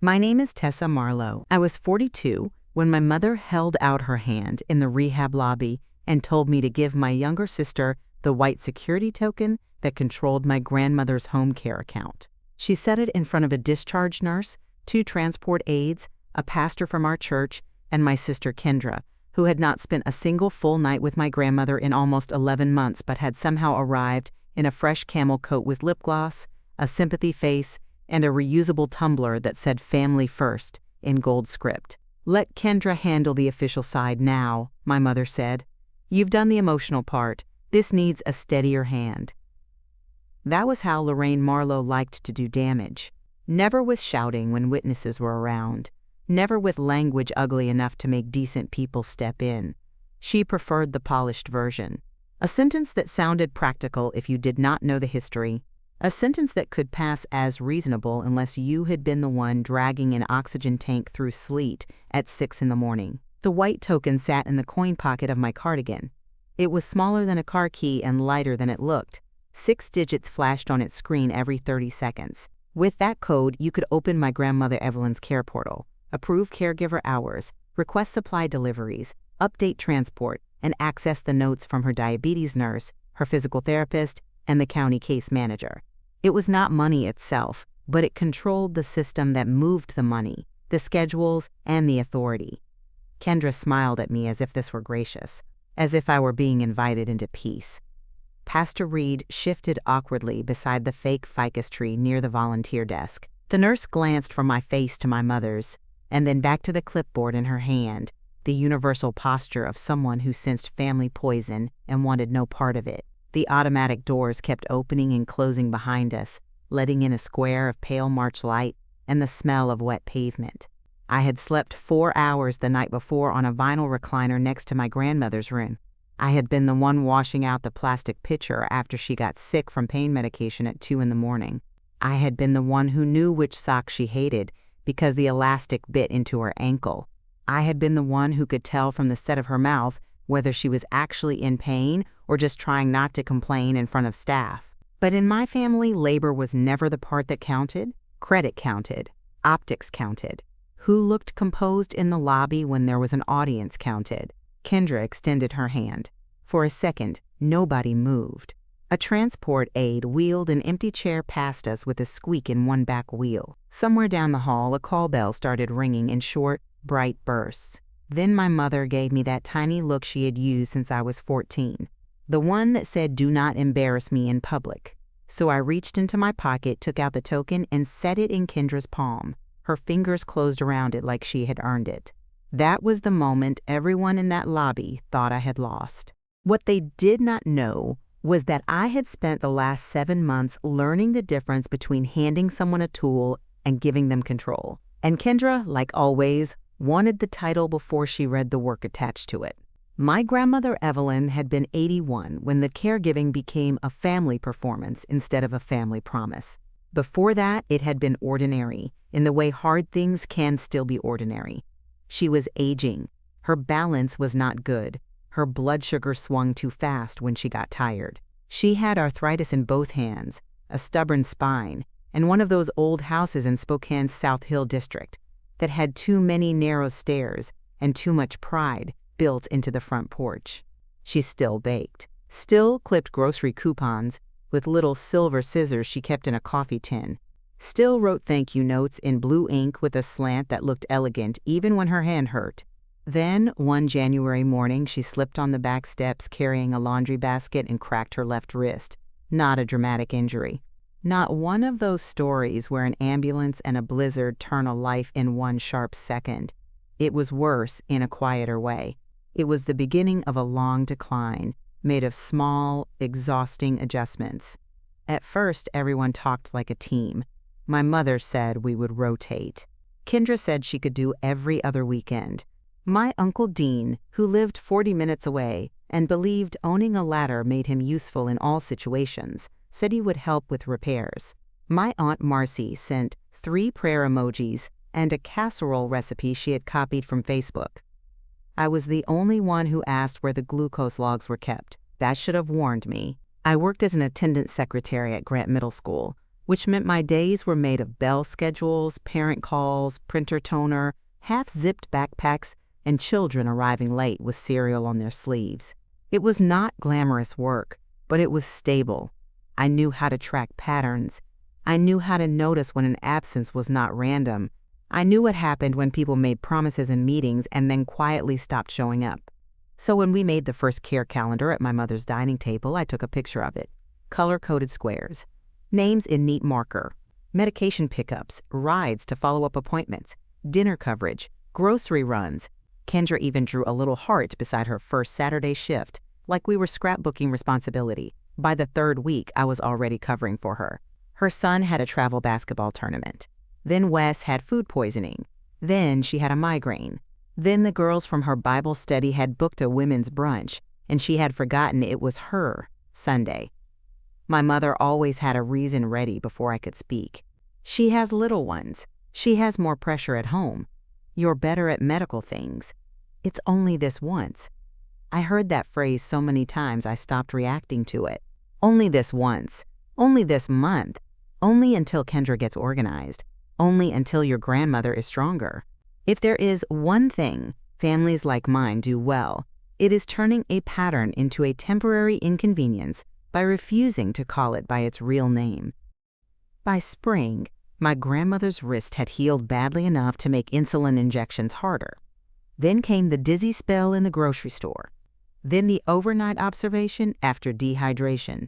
My name is Tessa Marlowe. I was 42 when my mother held out her hand in the rehab lobby and told me to give my younger sister the white security token that controlled my grandmother's home care account. She said it in front of a discharge nurse, 2 transport aides, a pastor from our church, and my sister Kendra, who had not spent a single full night with my grandmother in almost 11 months but had somehow arrived in a fresh camel coat with lip gloss, a sympathy face, and a reusable tumbler that said "Family First" in gold script. "Let Kendra handle the official side now," my mother said. "You've done the emotional part. This needs a steadier hand." That was how Lorraine Marlowe liked to do damage. Never with shouting when witnesses were around. Never with language ugly enough to make decent people step in. She preferred the polished version. A sentence that sounded practical if you did not know the history. A sentence that could pass as reasonable unless you had been the one dragging an oxygen tank through sleet at 6 in the morning. The white token sat in the coin pocket of my cardigan. It was smaller than a car key and lighter than it looked. 6 digits flashed on its screen every 30 seconds. With that code, you could open my grandmother Evelyn's care portal, approve caregiver hours, request supply deliveries, update transport, and access the notes from her diabetes nurse, her physical therapist, and the county case manager. It was not money itself, but it controlled the system that moved the money, the schedules, and the authority. Kendra smiled at me as if this were gracious, as if I were being invited into peace. Pastor Reed shifted awkwardly beside the fake ficus tree near the volunteer desk. The nurse glanced from my face to my mother's, and then back to the clipboard in her hand, the universal posture of someone who sensed family poison and wanted no part of it. The automatic doors kept opening and closing behind us, letting in a square of pale March light and the smell of wet pavement. I had slept 4 hours the night before on a vinyl recliner next to my grandmother's room. I had been the one washing out the plastic pitcher after she got sick from pain medication at 2 in the morning. I had been the one who knew which sock she hated because the elastic bit into her ankle. I had been the one who could tell from the set of her mouth whether she was actually in pain or just trying not to complain in front of staff. But in my family, labor was never the part that counted. Credit counted. Optics counted. Who looked composed in the lobby when there was an audience counted. Kendra extended her hand. For a second, nobody moved. A transport aide wheeled an empty chair past us with a squeak in one back wheel. Somewhere down the hall, a call bell started ringing in short, bright bursts. Then my mother gave me that tiny look she had used since I was 14. The one that said, "Do not embarrass me in public." So I reached into my pocket, took out the token, and set it in Kendra's palm. Her fingers closed around it like she had earned it. That was the moment everyone in that lobby thought I had lost. What they did not know was that I had spent the last 7 months learning the difference between handing someone a tool and giving them control. And Kendra, like always, wanted the title before she read the work attached to it. My grandmother Evelyn had been 81 when the caregiving became a family performance instead of a family promise. Before that, it had been ordinary, in the way hard things can still be ordinary. She was aging. Her balance was not good. Her blood sugar swung too fast when she got tired. She had arthritis in both hands, a stubborn spine, and one of those old houses in Spokane's South Hill district that had too many narrow stairs and too much pride built into the front porch. She still baked, still clipped grocery coupons with little silver scissors she kept in a coffee tin, still wrote thank you notes in blue ink with a slant that looked elegant even when her hand hurt. Then, one January morning, she slipped on the back steps carrying a laundry basket and cracked her left wrist. Not a dramatic injury. Not one of those stories where an ambulance and a blizzard turn a life in one sharp second. It was worse in a quieter way. It was the beginning of a long decline, made of small, exhausting adjustments. At first, everyone talked like a team. My mother said we would rotate. Kendra said she could do every other weekend. My Uncle Dean, who lived 40 minutes away and believed owning a ladder made him useful in all situations, said he would help with repairs. My Aunt Marcy sent 3 prayer emojis and a casserole recipe she had copied from Facebook. I was the only one who asked where the glucose logs were kept. That should have warned me. I worked as an attendant secretary at Grant Middle School, which meant my days were made of bell schedules, parent calls, printer toner, half-zipped backpacks, and children arriving late with cereal on their sleeves. It was not glamorous work, but it was stable. I knew how to track patterns. I knew how to notice when an absence was not random. I knew what happened when people made promises in meetings and then quietly stopped showing up. So when we made the first care calendar at my mother's dining table, I took a picture of it. Color-coded squares. Names in neat marker. Medication pickups, rides to follow-up appointments, dinner coverage, grocery runs. Kendra even drew a little heart beside her first Saturday shift, like we were scrapbooking responsibility. By the third week, I was already covering for her. Her son had a travel basketball tournament. Then Wes had food poisoning. Then she had a migraine. Then the girls from her Bible study had booked a women's brunch, and she had forgotten it was her Sunday. My mother always had a reason ready before I could speak. She has little ones. She has more pressure at home. You're better at medical things. It's only this once. I heard that phrase so many times I stopped reacting to it. Only this once. Only this month. Only until Kendra gets organized. Only until your grandmother is stronger. If there is one thing families like mine do well, it is turning a pattern into a temporary inconvenience by refusing to call it by its real name. By spring, my grandmother's wrist had healed badly enough to make insulin injections harder. Then came the dizzy spell in the grocery store. Then the overnight observation after dehydration.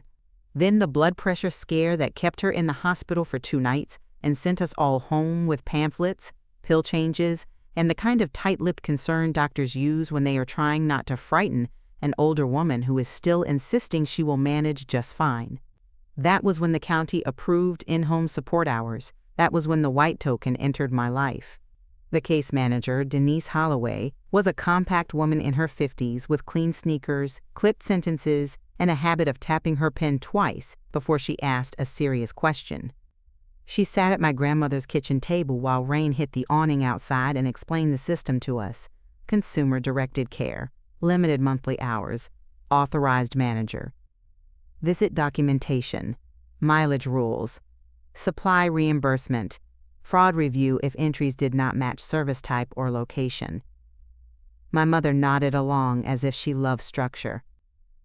Then the blood pressure scare that kept her in the hospital for 2 nights and sent us all home with pamphlets, pill changes, and the kind of tight-lipped concern doctors use when they are trying not to frighten an older woman who is still insisting she will manage just fine. That was when the county approved in-home support hours. That was when the white token entered my life. The case manager, Denise Holloway, was a compact woman in her 50s with clean sneakers, clipped sentences, and a habit of tapping her pen twice before she asked a serious question. She sat at my grandmother's kitchen table while rain hit the awning outside and explained the system to us. Consumer-directed care, limited monthly hours, authorized manager, visit documentation, mileage rules, supply reimbursement, fraud review if entries did not match service type or location. My mother nodded along as if she loved structure.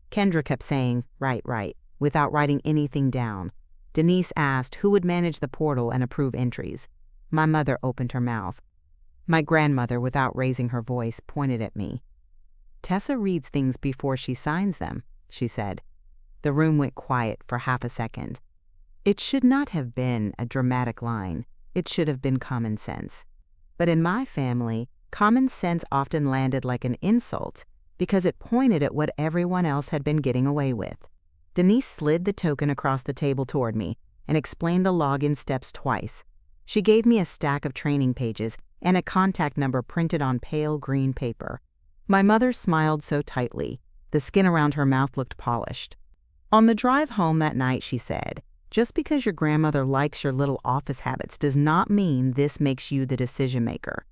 Kendra kept saying, right, without writing anything down. Denise asked who would manage the portal and approve entries. My mother opened her mouth. My grandmother, without raising her voice, pointed at me. Tessa reads things before she signs them, she said. The room went quiet for half a second. It should not have been a dramatic line. It should have been common sense. But in my family, common sense often landed like an insult because it pointed at what everyone else had been getting away with. Denise slid the token across the table toward me and explained the login steps twice. She gave me a stack of training pages and a contact number printed on pale green paper. My mother smiled so tightly, the skin around her mouth looked polished. On the drive home that night, she said, "Just because your grandmother likes your little office habits does not mean this makes you the decision maker."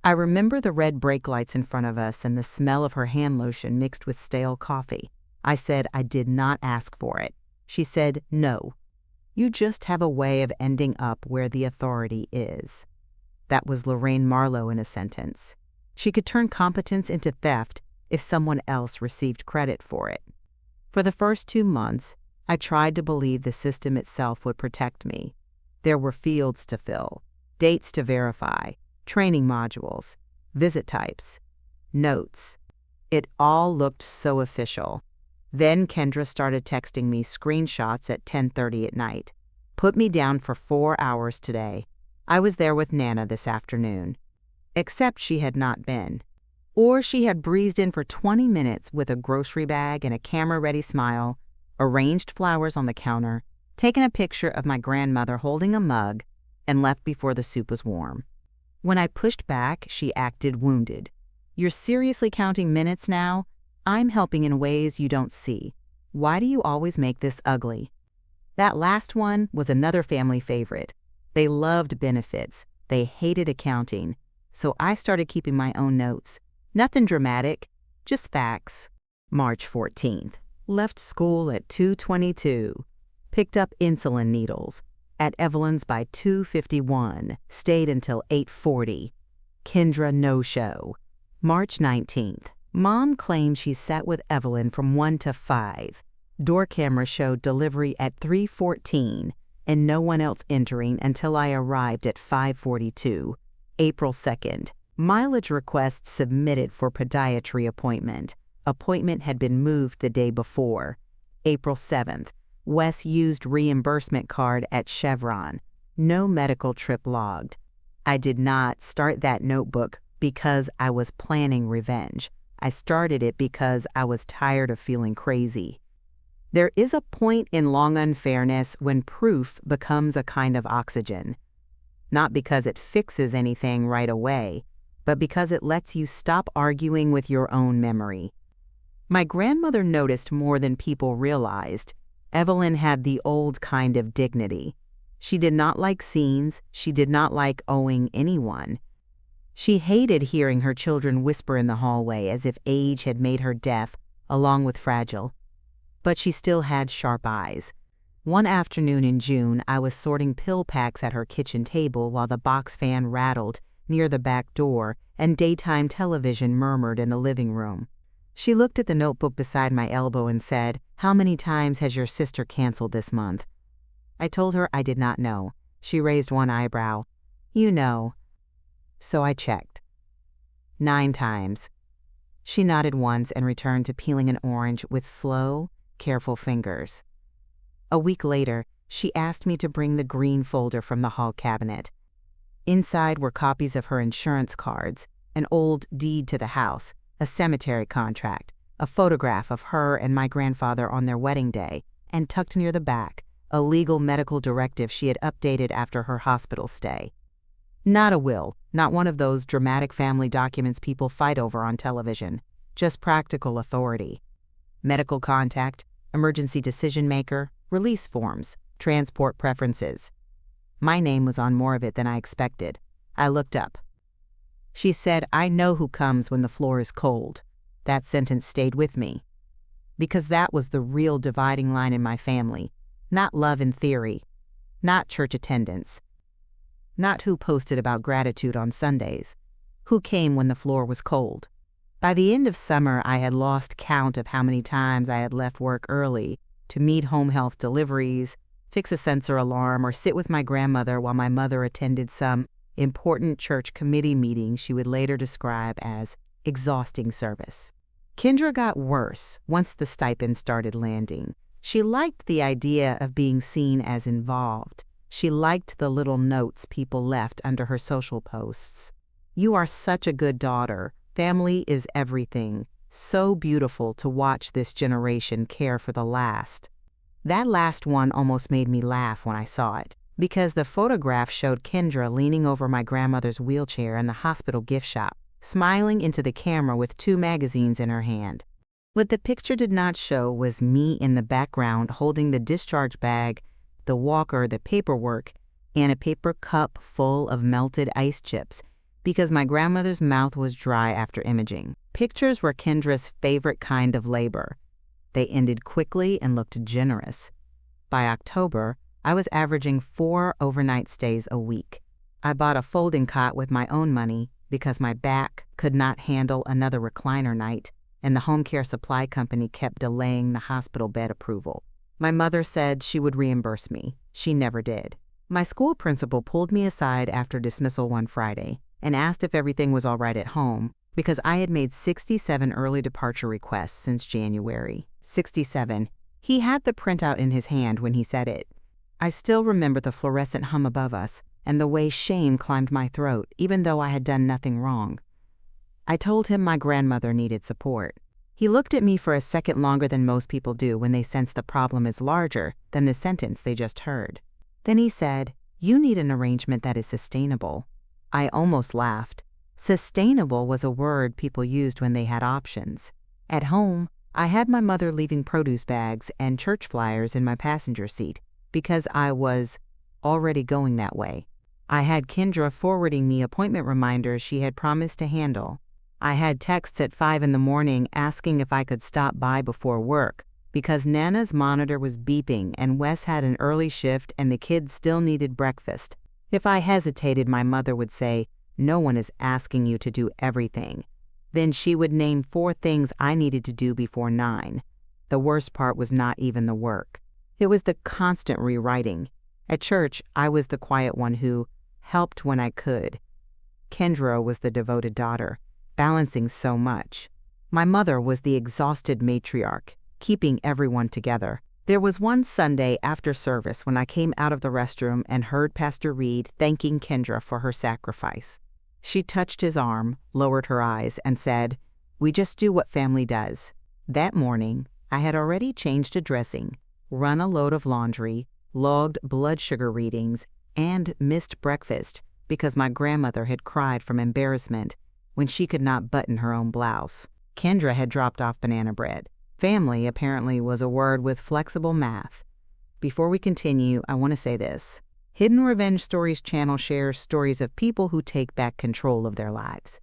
I remember the red brake lights in front of us and the smell of her hand lotion mixed with stale coffee. I said I did not ask for it. She said, "No. You just have a way of ending up where the authority is." That was Lorraine Marlowe in a sentence. She could turn competence into theft if someone else received credit for it. For the first 2 months, I tried to believe the system itself would protect me. There were fields to fill, dates to verify, training modules, visit types, notes. It all looked so official. Then Kendra started texting me screenshots at 10:30 at night. Put me down for 4 hours today. I was there with Nana this afternoon. Except she had not been. Or she had breezed in for 20 minutes with a grocery bag and a camera-ready smile, arranged flowers on the counter, taken a picture of my grandmother holding a mug, and left before the soup was warm. When I pushed back, she acted wounded. "You're seriously counting minutes now? I'm helping in ways you don't see. Why do you always make this ugly?" That last one was another family favorite. They loved benefits. They hated accounting. So I started keeping my own notes. Nothing dramatic, just facts. March 14th. Left school at 2:22. Picked up insulin needles. At Evelyn's by 2:51. Stayed until 8:40. Kendra no-show. March 19th. Mom claims she sat with Evelyn from 1 to 5. Door camera showed delivery at 3:14 and no one else entering until I arrived at 5:42. April 2nd. Mileage request submitted for podiatry appointment. Appointment had been moved the day before. April 7th. Wes used reimbursement card at Chevron. No medical trip logged. I did not start that notebook because I was planning revenge. I started it because I was tired of feeling crazy. There is a point in long unfairness when proof becomes a kind of oxygen. Not because it fixes anything right away, but because it lets you stop arguing with your own memory. My grandmother noticed more than people realized. Evelyn had the old kind of dignity. She did not like scenes. She did not like owing anyone. She hated hearing her children whisper in the hallway as if age had made her deaf, along with fragile. But she still had sharp eyes. One afternoon in June, I was sorting pill packs at her kitchen table while the box fan rattled near the back door and daytime television murmured in the living room. She looked at the notebook beside my elbow and said, "How many times has your sister canceled this month?" I told her I did not know. She raised one eyebrow. "You know." So I checked. 9 times. She nodded once and returned to peeling an orange with slow, careful fingers. A week later, she asked me to bring the green folder from the hall cabinet. Inside were copies of her insurance cards, an old deed to the house, a cemetery contract, a photograph of her and my grandfather on their wedding day, and tucked near the back, a legal medical directive she had updated after her hospital stay. Not a will, not one of those dramatic family documents people fight over on television, just practical authority. Medical contact, emergency decision maker, release forms, transport preferences. My name was on more of it than I expected. I looked up. She said, "I know who comes when the floor is cold." That sentence stayed with me. Because that was the real dividing line in my family. Not love in theory. Not church attendance. Not who posted about gratitude on Sundays. Who came when the floor was cold. By the end of summer, I had lost count of how many times I had left work early to meet home health deliveries, fix a sensor alarm, or sit with my grandmother while my mother attended some important church committee meeting she would later describe as exhausting service. Kendra got worse once the stipend started landing. She liked the idea of being seen as involved. She liked the little notes people left under her social posts. "You are such a good daughter. Family is everything. So beautiful to watch this generation care for the last." That last one almost made me laugh when I saw it, because the photograph showed Kendra leaning over my grandmother's wheelchair in the hospital gift shop, smiling into the camera with 2 magazines in her hand. What the picture did not show was me in the background holding the discharge bag, the walker, the paperwork, and a paper cup full of melted ice chips, because my grandmother's mouth was dry after imaging. Pictures were Kendra's favorite kind of labor. They ended quickly and looked generous. By October, I was averaging 4 overnight stays a week. I bought a folding cot with my own money because my back could not handle another recliner night, and the home care supply company kept delaying the hospital bed approval. My mother said she would reimburse me. She never did. My school principal pulled me aside after dismissal one Friday and asked if everything was all right at home because I had made 67 early departure requests since January. 67. He had the printout in his hand when he said it. I still remember the fluorescent hum above us and the way shame climbed my throat, even though I had done nothing wrong. I told him my grandmother needed support. He looked at me for a second longer than most people do when they sense the problem is larger than the sentence they just heard. Then he said, "You need an arrangement that is sustainable." I almost laughed. Sustainable was a word people used when they had options. At home, I had my mother leaving produce bags and church flyers in my passenger seat because I was already going that way. I had Kendra forwarding me appointment reminders she had promised to handle. I had texts at 5 in the morning asking if I could stop by before work because Nana's monitor was beeping and Wes had an early shift and the kids still needed breakfast. If I hesitated, my mother would say, "No one is asking you to do everything." Then she would name 4 things I needed to do before 9. The worst part was not even the work. It was the constant rewriting. At church, I was the quiet one who helped when I could. Kendra was the devoted daughter, balancing so much. My mother was the exhausted matriarch, keeping everyone together. There was one Sunday after service when I came out of the restroom and heard Pastor Reed thanking Kendra for her sacrifice. She touched his arm, lowered her eyes, and said, "We just do what family does." That morning, I had already changed a dressing, run a load of laundry, logged blood sugar readings, and missed breakfast because my grandmother had cried from embarrassment when she could not button her own blouse. Kendra had dropped off banana bread. Family apparently was a word with flexible math. Before we continue, I want to say this. Hidden Revenge Stories channel shares stories of people who take back control of their lives.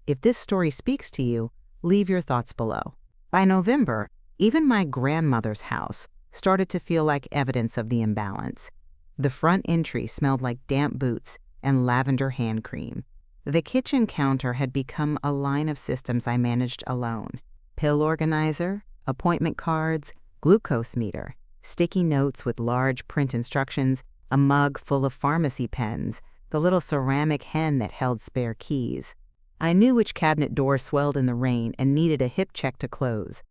If this story speaks to you, leave your thoughts below. By November, even my grandmother's house started to feel like evidence of the imbalance. The front entry smelled like damp boots and lavender hand cream. The kitchen counter had become a line of systems I managed alone. Pill organizer, appointment cards, glucose meter, sticky notes with large print instructions, a mug full of pharmacy pens, the little ceramic hen that held spare keys. I knew which cabinet door swelled in the rain and needed a hip check to close.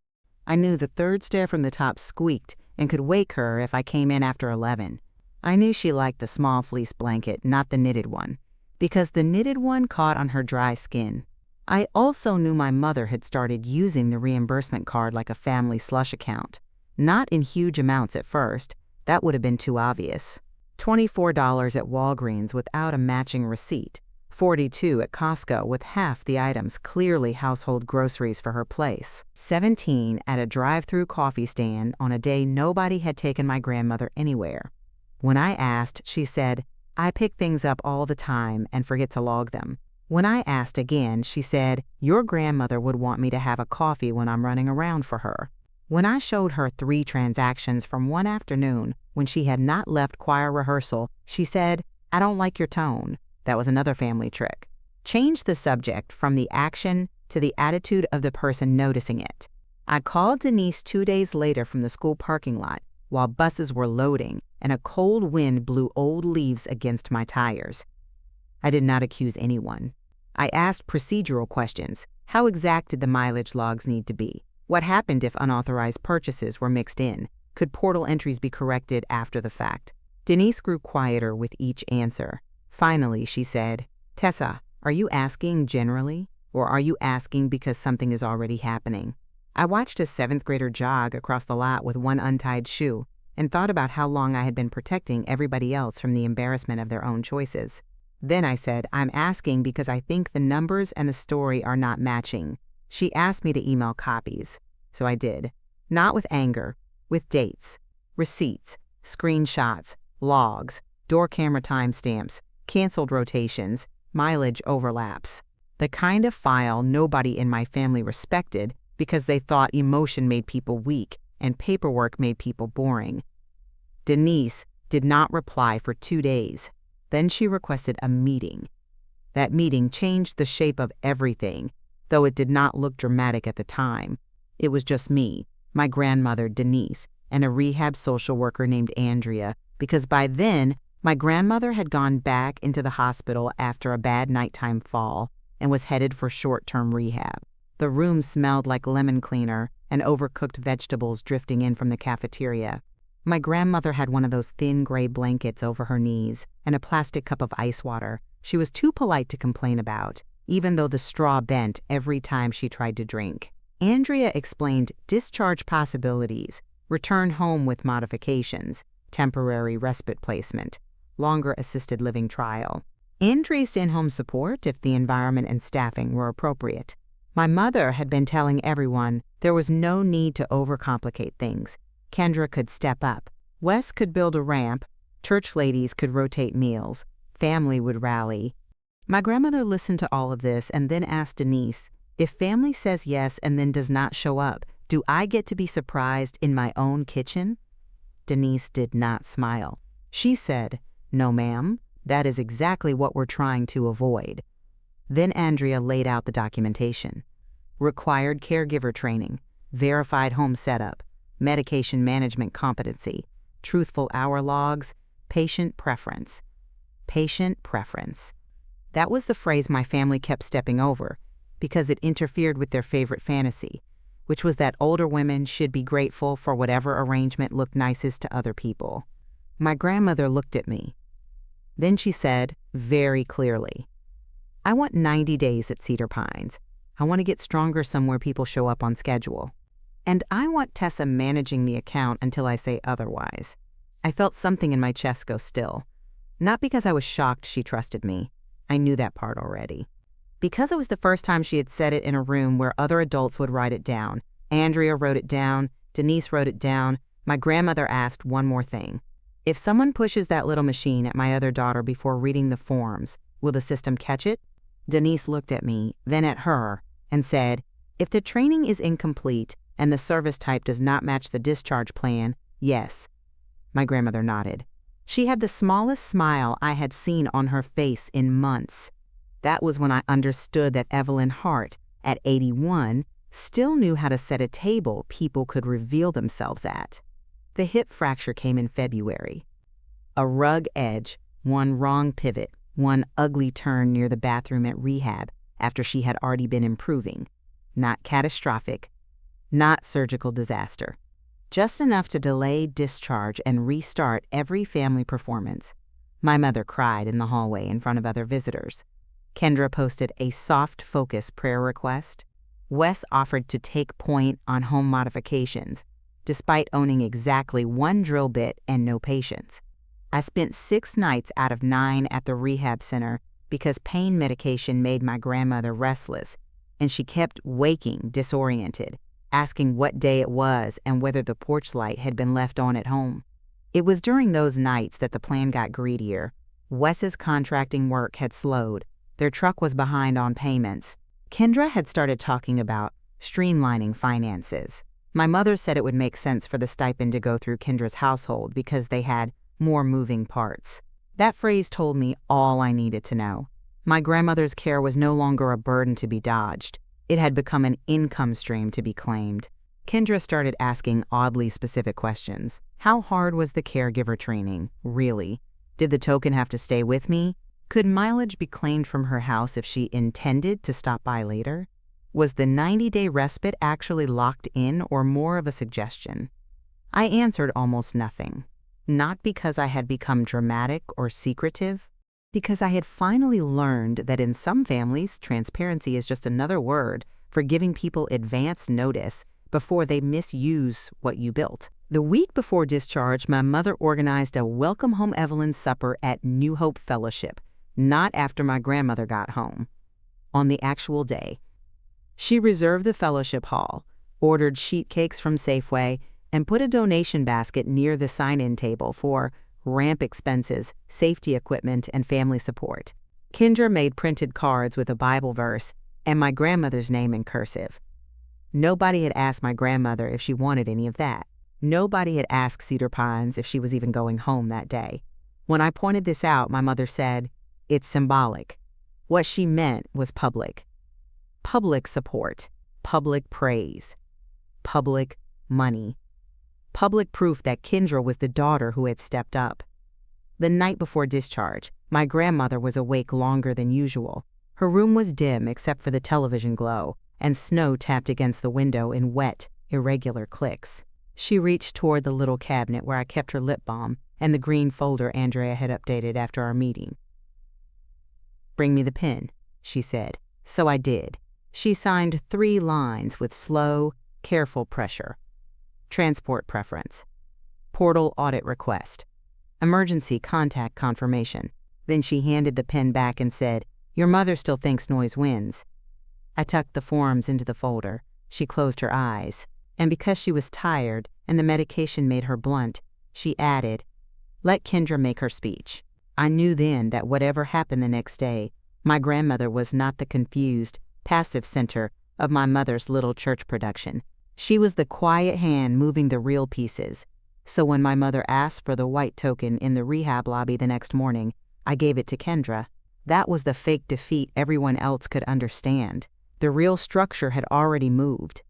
I knew the 3rd stair from the top squeaked and could wake her if I came in after 11. I knew she liked the small fleece blanket, not the knitted one, because the knitted one caught on her dry skin. I also knew my mother had started using the reimbursement card like a family slush account. Not in huge amounts at first, that would have been too obvious. $24 at Walgreens without a matching receipt, $42 at Costco with half the items clearly household groceries for her place, $17 at a drive-through coffee stand on a day nobody had taken my grandmother anywhere. When I asked, she said, "I pick things up all the time and forget to log them." When I asked again, she said, "Your grandmother would want me to have a coffee when I'm running around for her." When I showed her 3 transactions from one afternoon when she had not left choir rehearsal, she said, "I don't like your tone." That was another family trick. Change the subject from the action to the attitude of the person noticing it. I called Denise 2 days later from the school parking lot while buses were loading and a cold wind blew old leaves against my tires. I did not accuse anyone. I asked procedural questions. How exact did the mileage logs need to be? What happened if unauthorized purchases were mixed in? Could portal entries be corrected after the fact? Denise grew quieter with each answer. Finally, she said, "Tessa, are you asking generally, or are you asking because something is already happening?" I watched a 7th grader jog across the lot with one untied shoe and thought about how long I had been protecting everybody else from the embarrassment of their own choices. Then I said, "I'm asking because I think the numbers and the story are not matching." She asked me to email copies, so I did. Not with anger, with dates, receipts, screenshots, logs, door camera timestamps, canceled rotations, mileage overlaps. The kind of file nobody in my family respected because they thought emotion made people weak and paperwork made people boring. Denise did not reply for 2 days. Then she requested a meeting. That meeting changed the shape of everything, though it did not look dramatic at the time. It was just me, my grandmother, Denise, and a rehab social worker named Andrea, because by then, my grandmother had gone back into the hospital after a bad nighttime fall and was headed for short-term rehab. The room smelled like lemon cleaner and overcooked vegetables drifting in from the cafeteria. My grandmother had one of those thin gray blankets over her knees and a plastic cup of ice water she was too polite to complain about, even though the straw bent every time she tried to drink. Andrea explained discharge possibilities, return home with modifications, temporary respite placement, longer assisted living trial, increased in-home support if the environment and staffing were appropriate. My mother had been telling everyone there was no need to overcomplicate things. Kendra could step up. Wes could build a ramp. Church ladies could rotate meals. Family would rally. My grandmother listened to all of this and then asked Denise, if family says yes and then does not show up, Do I get to be surprised in my own kitchen? Denise did not smile. She said, "No, ma'am, that is exactly what we're trying to avoid." Then Andrea laid out the documentation. Required caregiver training, verified home setup, medication management competency, truthful hour logs, patient preference. Patient preference. That was the phrase my family kept stepping over because it interfered with their favorite fantasy, which was that older women should be grateful for whatever arrangement looked nicest to other people. My grandmother looked at me. Then she said, very clearly, "I want 90 days at Cedar Pines. I want to get stronger somewhere people show up on schedule. And I want Tessa managing the account until I say otherwise." I felt something in my chest go still. Not because I was shocked she trusted me. I knew that part already. Because it was the first time she had said it in a room where other adults would write it down. Andrea wrote it down. Denise wrote it down. My grandmother asked one more thing. If someone pushes that little machine at my other daughter before reading the forms, will the system catch it? Denise looked at me, then at her, and said, "If the training is incomplete and the service type does not match the discharge plan, yes." My grandmother nodded. She had the smallest smile I had seen on her face in months. That was when I understood that Evelyn Hart, at 81, still knew how to set a table people could reveal themselves at. The hip fracture came in February. A rug edge, one wrong pivot, one ugly turn near the bathroom at rehab after she had already been improving. Not catastrophic, not surgical disaster. Just enough to delay discharge and restart every family performance. My mother cried in the hallway in front of other visitors. Kendra posted a soft focus prayer request. Wes offered to take point on home modifications, despite owning exactly one drill bit and no patience. I spent 6 nights out of 9 at the rehab center because pain medication made my grandmother restless, and she kept waking disoriented, asking what day it was and whether the porch light had been left on at home. It was during those nights that the plan got greedier. Wes's contracting work had slowed. Their truck was behind on payments. Kendra had started talking about streamlining finances. My mother said it would make sense for the stipend to go through Kendra's household because they had more moving parts. That phrase told me all I needed to know. My grandmother's care was no longer a burden to be dodged. It had become an income stream to be claimed. Kendra started asking oddly specific questions. How hard was the caregiver training, really? Did the token have to stay with me? Could mileage be claimed from her house if she intended to stop by later? Was the 90-day respite actually locked in or more of a suggestion? I answered almost nothing. Not because I had become dramatic or secretive, because I had finally learned that in some families, transparency is just another word for giving people advance notice before they misuse what you built. The week before discharge, my mother organized a Welcome Home Evelyn supper at New Hope Fellowship, not after my grandmother got home. On the actual day, she reserved the fellowship hall, ordered sheet cakes from Safeway, and put a donation basket near the sign-in table for ramp expenses, safety equipment, and family support. Kendra made printed cards with a Bible verse and my grandmother's name in cursive. Nobody had asked my grandmother if she wanted any of that. Nobody had asked Cedar Pines if she was even going home that day. When I pointed this out, my mother said, "It's symbolic." What she meant was public. Public support, public praise, public money. Public proof that Kendra was the daughter who had stepped up. The night before discharge, my grandmother was awake longer than usual. Her room was dim except for the television glow, and snow tapped against the window in wet, irregular clicks. She reached toward the little cabinet where I kept her lip balm and the green folder Andrea had updated after our meeting. "Bring me the pen," she said. So I did. She signed 3 lines with slow, careful pressure. Transport preference. Portal audit request. Emergency contact confirmation. Then she handed the pen back and said, "Your mother still thinks noise wins." I tucked the forms into the folder. She closed her eyes. And because she was tired and the medication made her blunt, she added, "Let Kendra make her speech." I knew then that whatever happened the next day, my grandmother was not the confused, passive center of my mother's little church production. She was the quiet hand moving the real pieces. So when my mother asked for the white token in the rehab lobby the next morning, I gave it to Kendra. That was the fake defeat everyone else could understand. The real structure had already moved.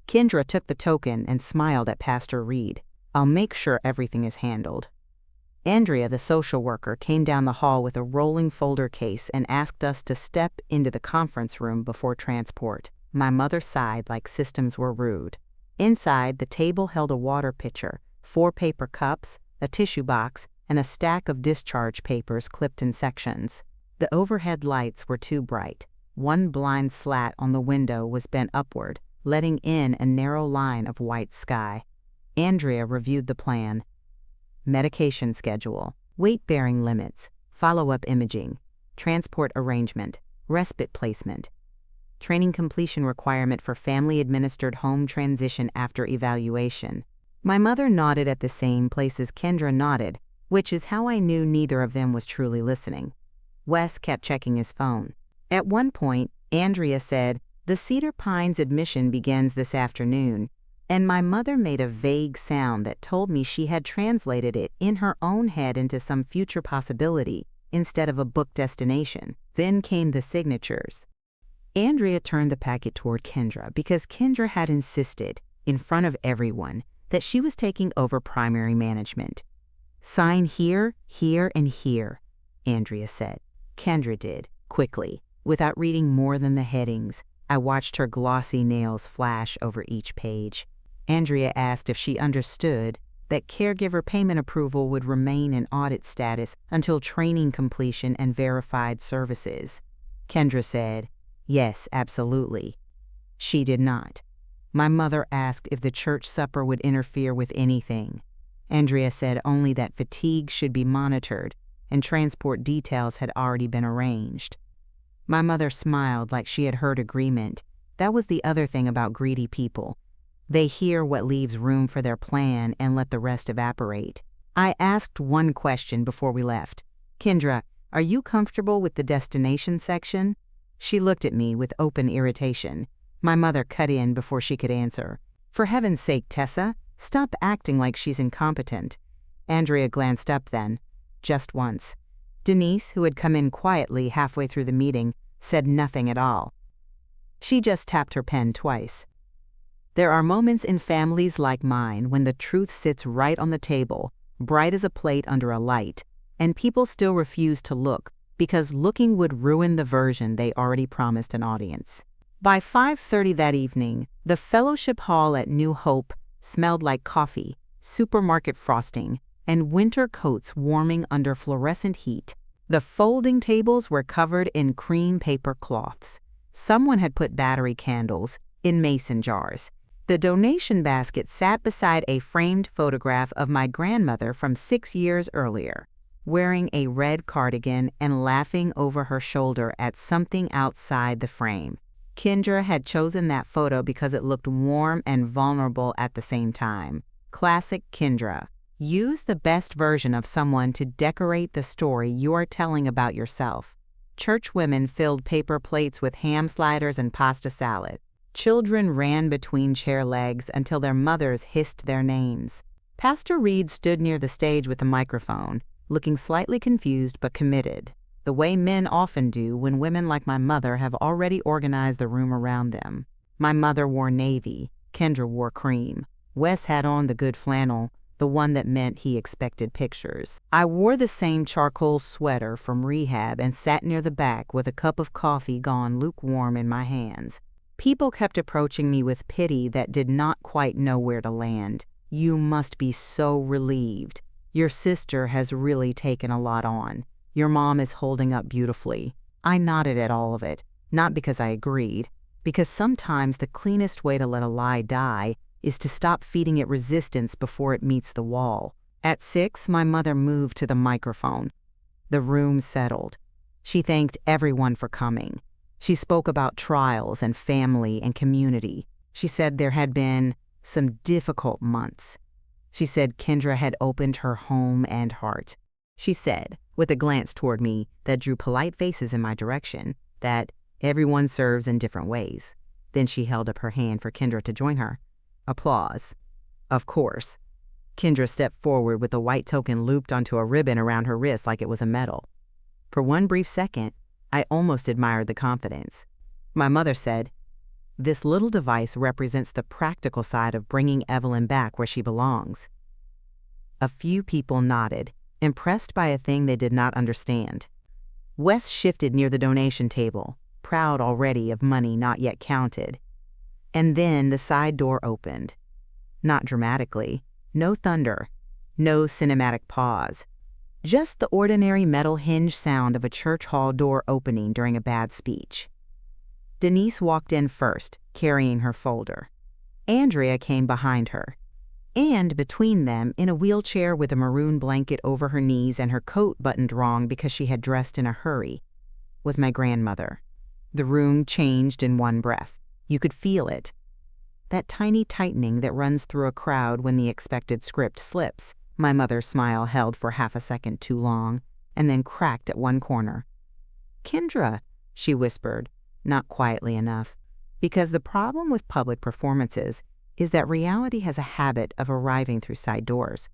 Kendra took the token and smiled at Pastor Reed. "I'll make sure everything is handled." Andrea, the social worker, came down the hall with a rolling folder case and asked us to step into the conference room before transport. My mother sighed like systems were rude. Inside, the table held a water pitcher, 4 paper cups, a tissue box, and a stack of discharge papers clipped in sections. The overhead lights were too bright. One blind slat on the window was bent upward, letting in a narrow line of white sky. Andrea reviewed the plan. Medication schedule, weight-bearing limits, follow-up imaging, transport arrangement, respite placement, training completion requirement for family-administered home transition after evaluation. My mother nodded at the same places Kendra nodded, which is how I knew neither of them was truly listening. Wes kept checking his phone. At one point, Andrea said, "The Cedar Pines admission begins this afternoon," and my mother made a vague sound that told me she had translated it in her own head into some future possibility instead of a book destination. Then came the signatures. Andrea turned the packet toward Kendra because Kendra had insisted, in front of everyone, that she was taking over primary management. "Sign here, here, and here," Andrea said. Kendra did, quickly, without reading more than the headings. I watched her glossy nails flash over each page. Andrea asked if she understood that caregiver payment approval would remain in audit status until training completion and verified services. Kendra said, "Yes, absolutely." She did not. My mother asked if the church supper would interfere with anything. Andrea said only that fatigue should be monitored and transport details had already been arranged. My mother smiled like she had heard agreement. That was the other thing about greedy people. They hear what leaves room for their plan and let the rest evaporate. I asked one question before we left. "Kendra, are you comfortable with the destination section?" She looked at me with open irritation. My mother cut in before she could answer. "For heaven's sake, Tessa, stop acting like she's incompetent." Andrea glanced up then, just once. Denise, who had come in quietly halfway through the meeting, said nothing at all. She just tapped her pen twice. There are moments in families like mine when the truth sits right on the table, bright as a plate under a light, and people still refuse to look because looking would ruin the version they already promised an audience. By 5:30 that evening, the fellowship hall at New Hope smelled like coffee, supermarket frosting, and winter coats warming under fluorescent heat. The folding tables were covered in cream paper cloths. Someone had put battery candles in mason jars. The donation basket sat beside a framed photograph of my grandmother from 6 years earlier, wearing a red cardigan and laughing over her shoulder at something outside the frame. Kendra had chosen that photo because it looked warm and vulnerable at the same time. Classic Kendra. Use the best version of someone to decorate the story you are telling about yourself. Church women filled paper plates with ham sliders and pasta salad. Children ran between chair legs until their mothers hissed their names. Pastor Reed stood near the stage with a microphone, looking slightly confused but committed, the way men often do when women like my mother have already organized the room around them. My mother wore navy, Kendra wore cream. Wes had on the good flannel, the one that meant he expected pictures. I wore the same charcoal sweater from rehab and sat near the back with a cup of coffee gone lukewarm in my hands. People kept approaching me with pity that did not quite know where to land. "You must be so relieved. Your sister has really taken a lot on. Your mom is holding up beautifully." I nodded at all of it, not because I agreed, because sometimes the cleanest way to let a lie die is to stop feeding it resistance before it meets the wall. At 6, my mother moved to the microphone. The room settled. She thanked everyone for coming. She spoke about trials and family and community. She said there had been some difficult months. She said Kendra had opened her home and heart. She said, with a glance toward me that drew polite faces in my direction, that everyone serves in different ways. Then she held up her hand for Kendra to join her. Applause. Of course. Kendra stepped forward with the white token looped onto a ribbon around her wrist like it was a medal. For one brief second, I almost admired the confidence. My mother said, "This little device represents the practical side of bringing Evelyn back where she belongs." A few people nodded, impressed by a thing they did not understand. Wes shifted near the donation table, proud already of money not yet counted. And then the side door opened. Not dramatically, no thunder, no cinematic pause. Just the ordinary metal hinge sound of a church hall door opening during a bad speech. Denise walked in first, carrying her folder. Andrea came behind her. And between them, in a wheelchair with a maroon blanket over her knees and her coat buttoned wrong because she had dressed in a hurry, was my grandmother. The room changed in one breath. You could feel it. That tiny tightening that runs through a crowd when the expected script slips. My mother's smile held for half a second too long, and then cracked at one corner. "Kendra," she whispered, not quietly enough, because the problem with public performances is that reality has a habit of arriving through side doors.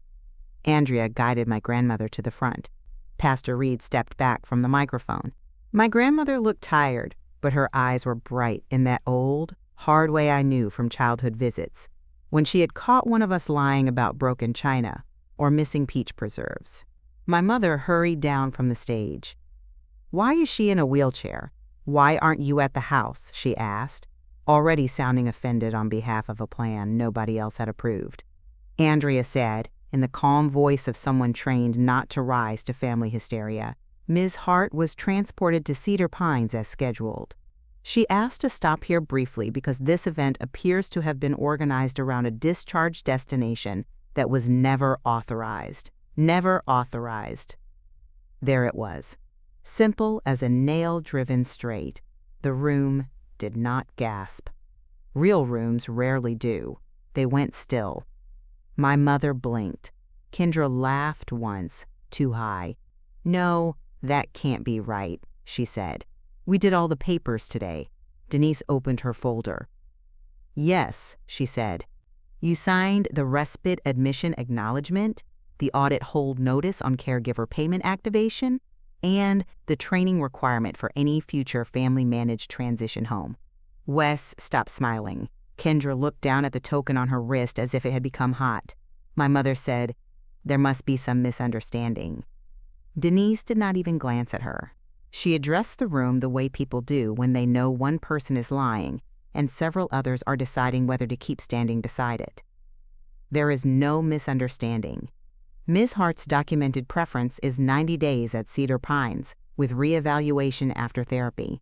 Andrea guided my grandmother to the front. Pastor Reed stepped back from the microphone. My grandmother looked tired, but her eyes were bright in that old, hard way I knew from childhood visits, when she had caught one of us lying about broken china or missing peach preserves. My mother hurried down from the stage. "Why is she in a wheelchair? Why aren't you at the house?" she asked, already sounding offended on behalf of a plan nobody else had approved. Andrea said, in the calm voice of someone trained not to rise to family hysteria, Ms. Hart was transported to Cedar Pines as scheduled. She asked to stop here briefly because this event appears to have been organized around a discharge destination that was never authorized. Never authorized. There it was. Simple as a nail driven straight. The room did not gasp. Real rooms rarely do. They went still. My mother blinked. Kendra laughed once, too high. "No, that can't be right," she said. "We did all the papers today." Denise opened her folder. "Yes," she said. "You signed the respite admission acknowledgement, the audit hold notice on caregiver payment activation, and the training requirement for any future family-managed transition home." Wes stopped smiling. Kendra looked down at the token on her wrist as if it had become hot. My mother said, "There must be some misunderstanding." Denise did not even glance at her. She addressed the room the way people do when they know one person is lying and several others are deciding whether to keep standing beside it. "There is no misunderstanding. Ms. Hart's documented preference is 90 days at Cedar Pines, with reevaluation after therapy.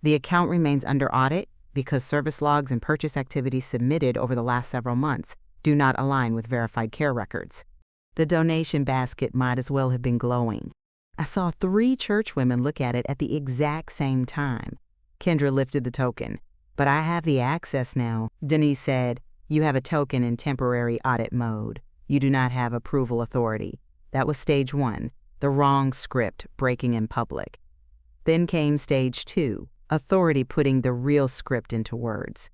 The account remains under audit because service logs and purchase activities submitted over the last several months do not align with verified care records." The donation basket might as well have been glowing. I saw 3 church women look at it at the exact same time. Kendra lifted the token. "But I have the access now," Denise said. "You have a token in temporary audit mode. You do not have approval authority." That was stage 1, the wrong script breaking in public. Then came stage 2, authority putting the real script into words.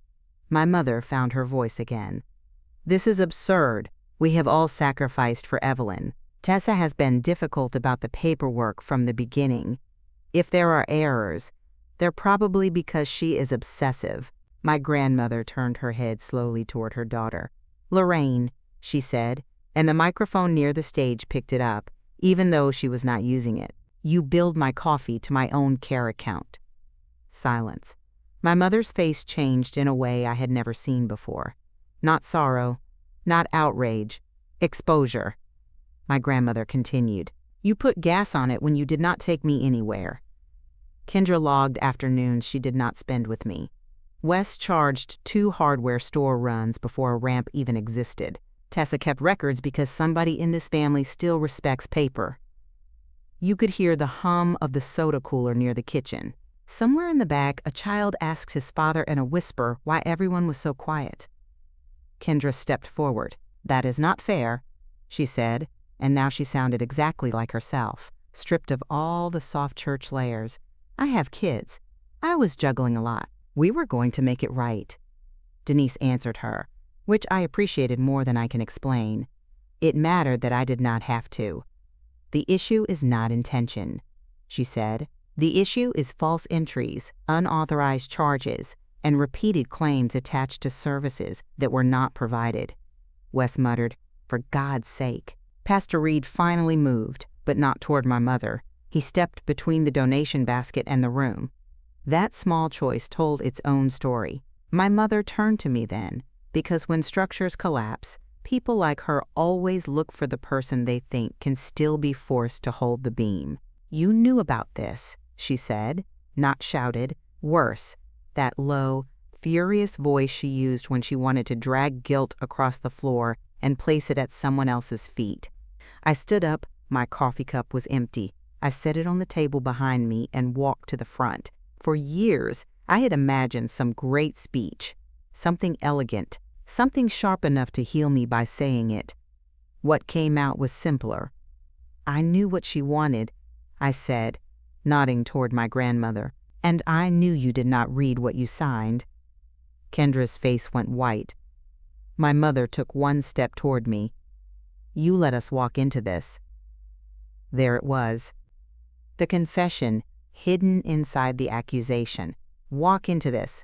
My mother found her voice again. "This is absurd. We have all sacrificed for Evelyn. Tessa has been difficult about the paperwork from the beginning. If there are errors, they're probably because she is obsessive." My grandmother turned her head slowly toward her daughter. "Lorraine," she said, and the microphone near the stage picked it up, even though she was not using it. "You billed my coffee to my own care account." Silence. My mother's face changed in a way I had never seen before. Not sorrow, not outrage, exposure. My grandmother continued, "You put gas on it when you did not take me anywhere." Kendra logged afternoons she did not spend with me. Wes charged 2 hardware store runs before a ramp even existed. Tessa kept records because somebody in this family still respects paper. You could hear the hum of the soda cooler near the kitchen. Somewhere in the back, a child asked his father in a whisper why everyone was so quiet. Kendra stepped forward. "That is not fair," she said, and now she sounded exactly like herself, stripped of all the soft church layers. "I have kids. I was juggling a lot. We were going to make it right." Denise answered her. which I appreciated more than I can explain. It mattered that I did not have to. "The issue is not intention," she said. "The issue is false entries, unauthorized charges, and repeated claims attached to services that were not provided." Wes muttered, "For God's sake." Pastor Reed finally moved, but not toward my mother. He stepped between the donation basket and the room. That small choice told its own story. My mother turned to me then, because when structures collapse, people like her always look for the person they think can still be forced to hold the beam. "You knew about this," she said, not shouted. Worse, that low, furious voice she used when she wanted to drag guilt across the floor and place it at someone else's feet. I stood up. My coffee cup was empty. I set it on the table behind me and walked to the front. For years, I had imagined some great speech, something elegant, something sharp enough to heal me by saying it. What came out was simpler. "I knew what she wanted," I said, nodding toward my grandmother. "And I knew you did not read what you signed." Kendra's face went white. My mother took one step toward me. "You let us walk into this." There it was. The confession, hidden inside the accusation. Walk into this.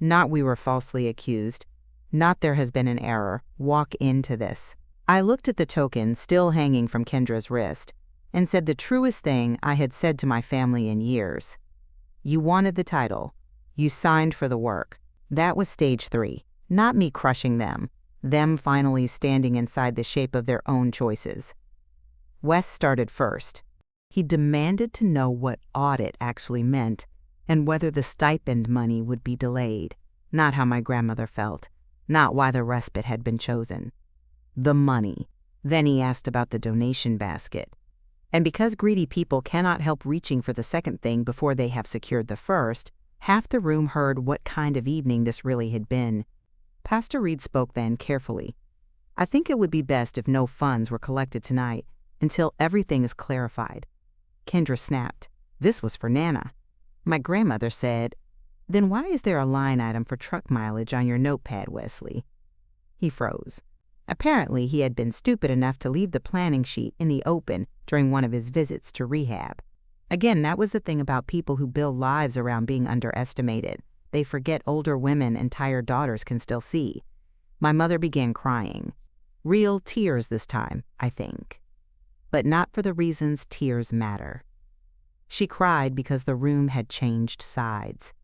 Not we were falsely accused. Not there has been an error. Walk into this. I looked at the token still hanging from Kendra's wrist and said the truest thing I had said to my family in years. You wanted the title. You signed for the work. That was stage 3. Not me crushing them finally standing inside the shape of their own choices. Wes started first. He demanded to know what audit actually meant and whether the stipend money would be delayed. Not how my grandmother felt. Not why the respite had been chosen. The money. Then he asked about the donation basket. And because greedy people cannot help reaching for the second thing before they have secured the first, half the room heard what kind of evening this really had been. Pastor Reed spoke then carefully. "I think it would be best if no funds were collected tonight until everything is clarified." Kendra snapped. This was for Nana. My grandmother said, "Then why is there a line item for truck mileage on your notepad, Wesley?" He froze. Apparently, he had been stupid enough to leave the planning sheet in the open during one of his visits to rehab. Again, that was the thing about people who build lives around being underestimated. They forget older women and tired daughters can still see. My mother began crying. Real tears this time, I think. But not for the reasons tears matter. She cried because the room had changed sides.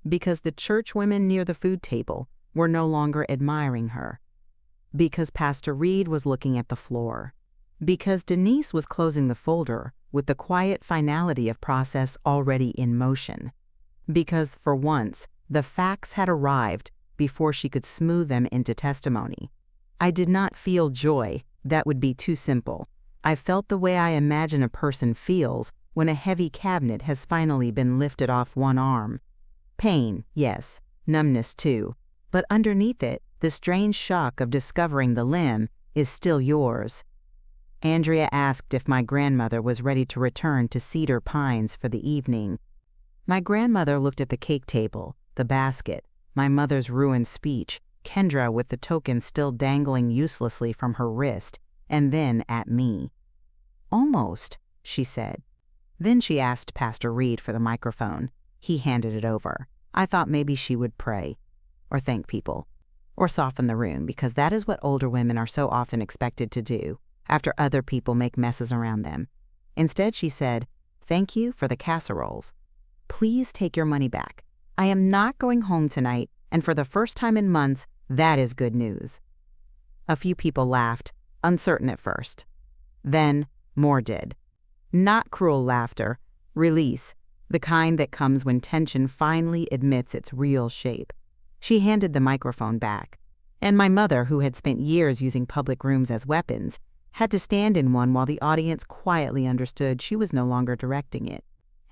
Because the church women near the food table were no longer admiring her. Because Pastor Reed was looking at the floor. Because Denise was closing the folder with the quiet finality of process already in motion. Because, for once, the facts had arrived before she could smooth them into testimony. I did not feel joy. That would be too simple. I felt the way I imagine a person feels when a heavy cabinet has finally been lifted off one arm. Pain, yes. Numbness, too. But underneath it, the strange shock of discovering the limb is still yours. Andrea asked if my grandmother was ready to return to Cedar Pines for the evening. My grandmother looked at the cake table, the basket, my mother's ruined speech, Kendra with the token still dangling uselessly from her wrist, and then at me. "Almost," she said. Then she asked Pastor Reed for the microphone. He handed it over. I thought maybe she would pray, or thank people, or soften the room, because that is what older women are so often expected to do after other people make messes around them. Instead, she said, "Thank you for the casseroles. Please take your money back. I am not going home tonight, and for the first time in months, that is good news." A few people laughed, uncertain at first. Then, more did. Not cruel laughter, release, the kind that comes when tension finally admits its real shape. She handed the microphone back, and my mother, who had spent years using public rooms as weapons, had to stand in one while the audience quietly understood she was no longer directing it.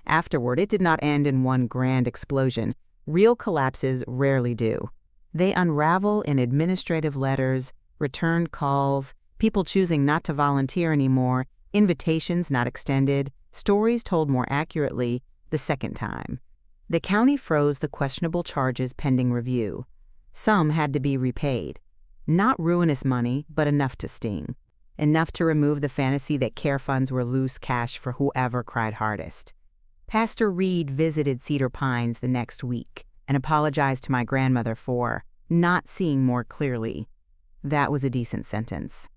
Afterward, it did not end in one grand explosion. Real collapses rarely do. They unravel in administrative letters, returned calls, people choosing not to volunteer anymore, invitations not extended, stories told more accurately the second time. The county froze the questionable charges pending review. Some had to be repaid. Not ruinous money, but enough to sting. Enough to remove the fantasy that care funds were loose cash for whoever cried hardest. Pastor Reed visited Cedar Pines the next week and apologized to my grandmother for not seeing more clearly. That was a decent sentence.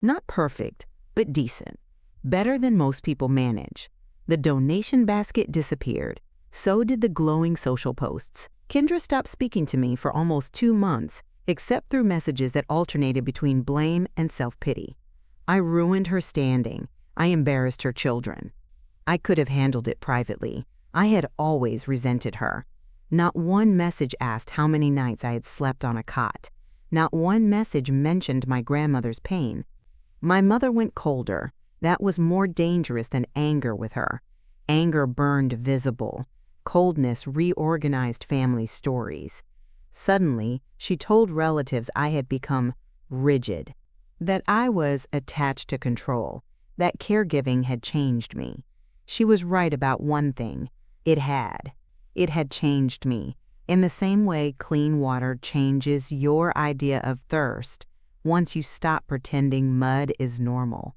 Not perfect, but decent. Better than most people manage. The donation basket disappeared. So did the glowing social posts. Kendra stopped speaking to me for almost 2 months, except through messages that alternated between blame and self-pity. I ruined her standing. I embarrassed her children. I could have handled it privately. I had always resented her. Not one message asked how many nights I had slept on a cot. Not one message mentioned my grandmother's pain. My mother went colder. That was more dangerous than anger with her. Anger burned visible. Coldness reorganized family stories. Suddenly, she told relatives I had become rigid, that I was attached to control, that caregiving had changed me. She was right about one thing. It had. It had changed me, in the same way clean water changes your idea of thirst once you stop pretending mud is normal.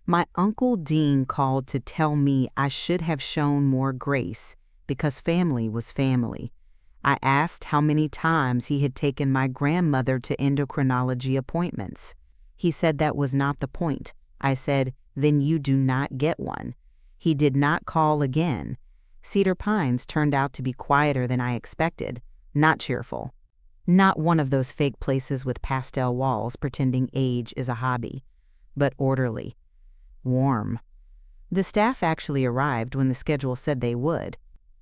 My Uncle Dean called to tell me I should have shown more grace because family was family. I asked how many times he had taken my grandmother to endocrinology appointments. He said that was not the point. I said, then you do not get one. He did not call again. Cedar Pines turned out to be quieter than I expected, not cheerful. Not one of those fake places with pastel walls pretending age is a hobby, but orderly, warm. The staff actually arrived when the schedule said they would.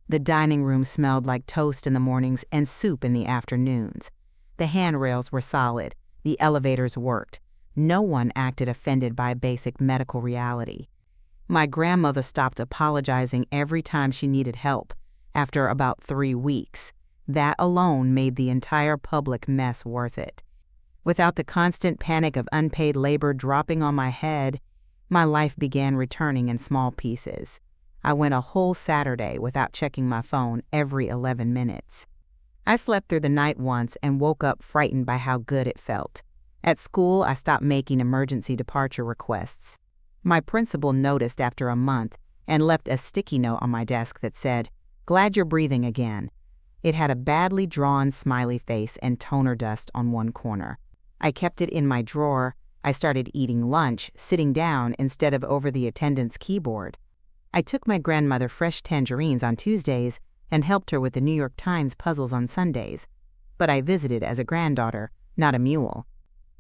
The dining room smelled like toast in the mornings and soup in the afternoons. The handrails were solid. The elevators worked. No one acted offended by basic medical reality. My grandmother stopped apologizing every time she needed help after about 3 weeks. That alone made the entire public mess worth it. Without the constant panic of unpaid labor dropping on my head, my life began returning in small pieces. I went a whole Saturday without checking my phone every 11 minutes. I slept through the night once and woke up frightened by how good it felt. At school, I stopped making emergency departure requests. My principal noticed after a month and left a sticky note on my desk that said, "Glad you're breathing again." It had a badly drawn smiley face and toner dust on one corner. I kept it in my drawer. I started eating lunch, sitting down instead of over the attendant's keyboard. I took my grandmother fresh tangerines on Tuesdays and helped her with the New York Times puzzles on Sundays. But I visited as a granddaughter, not a mule.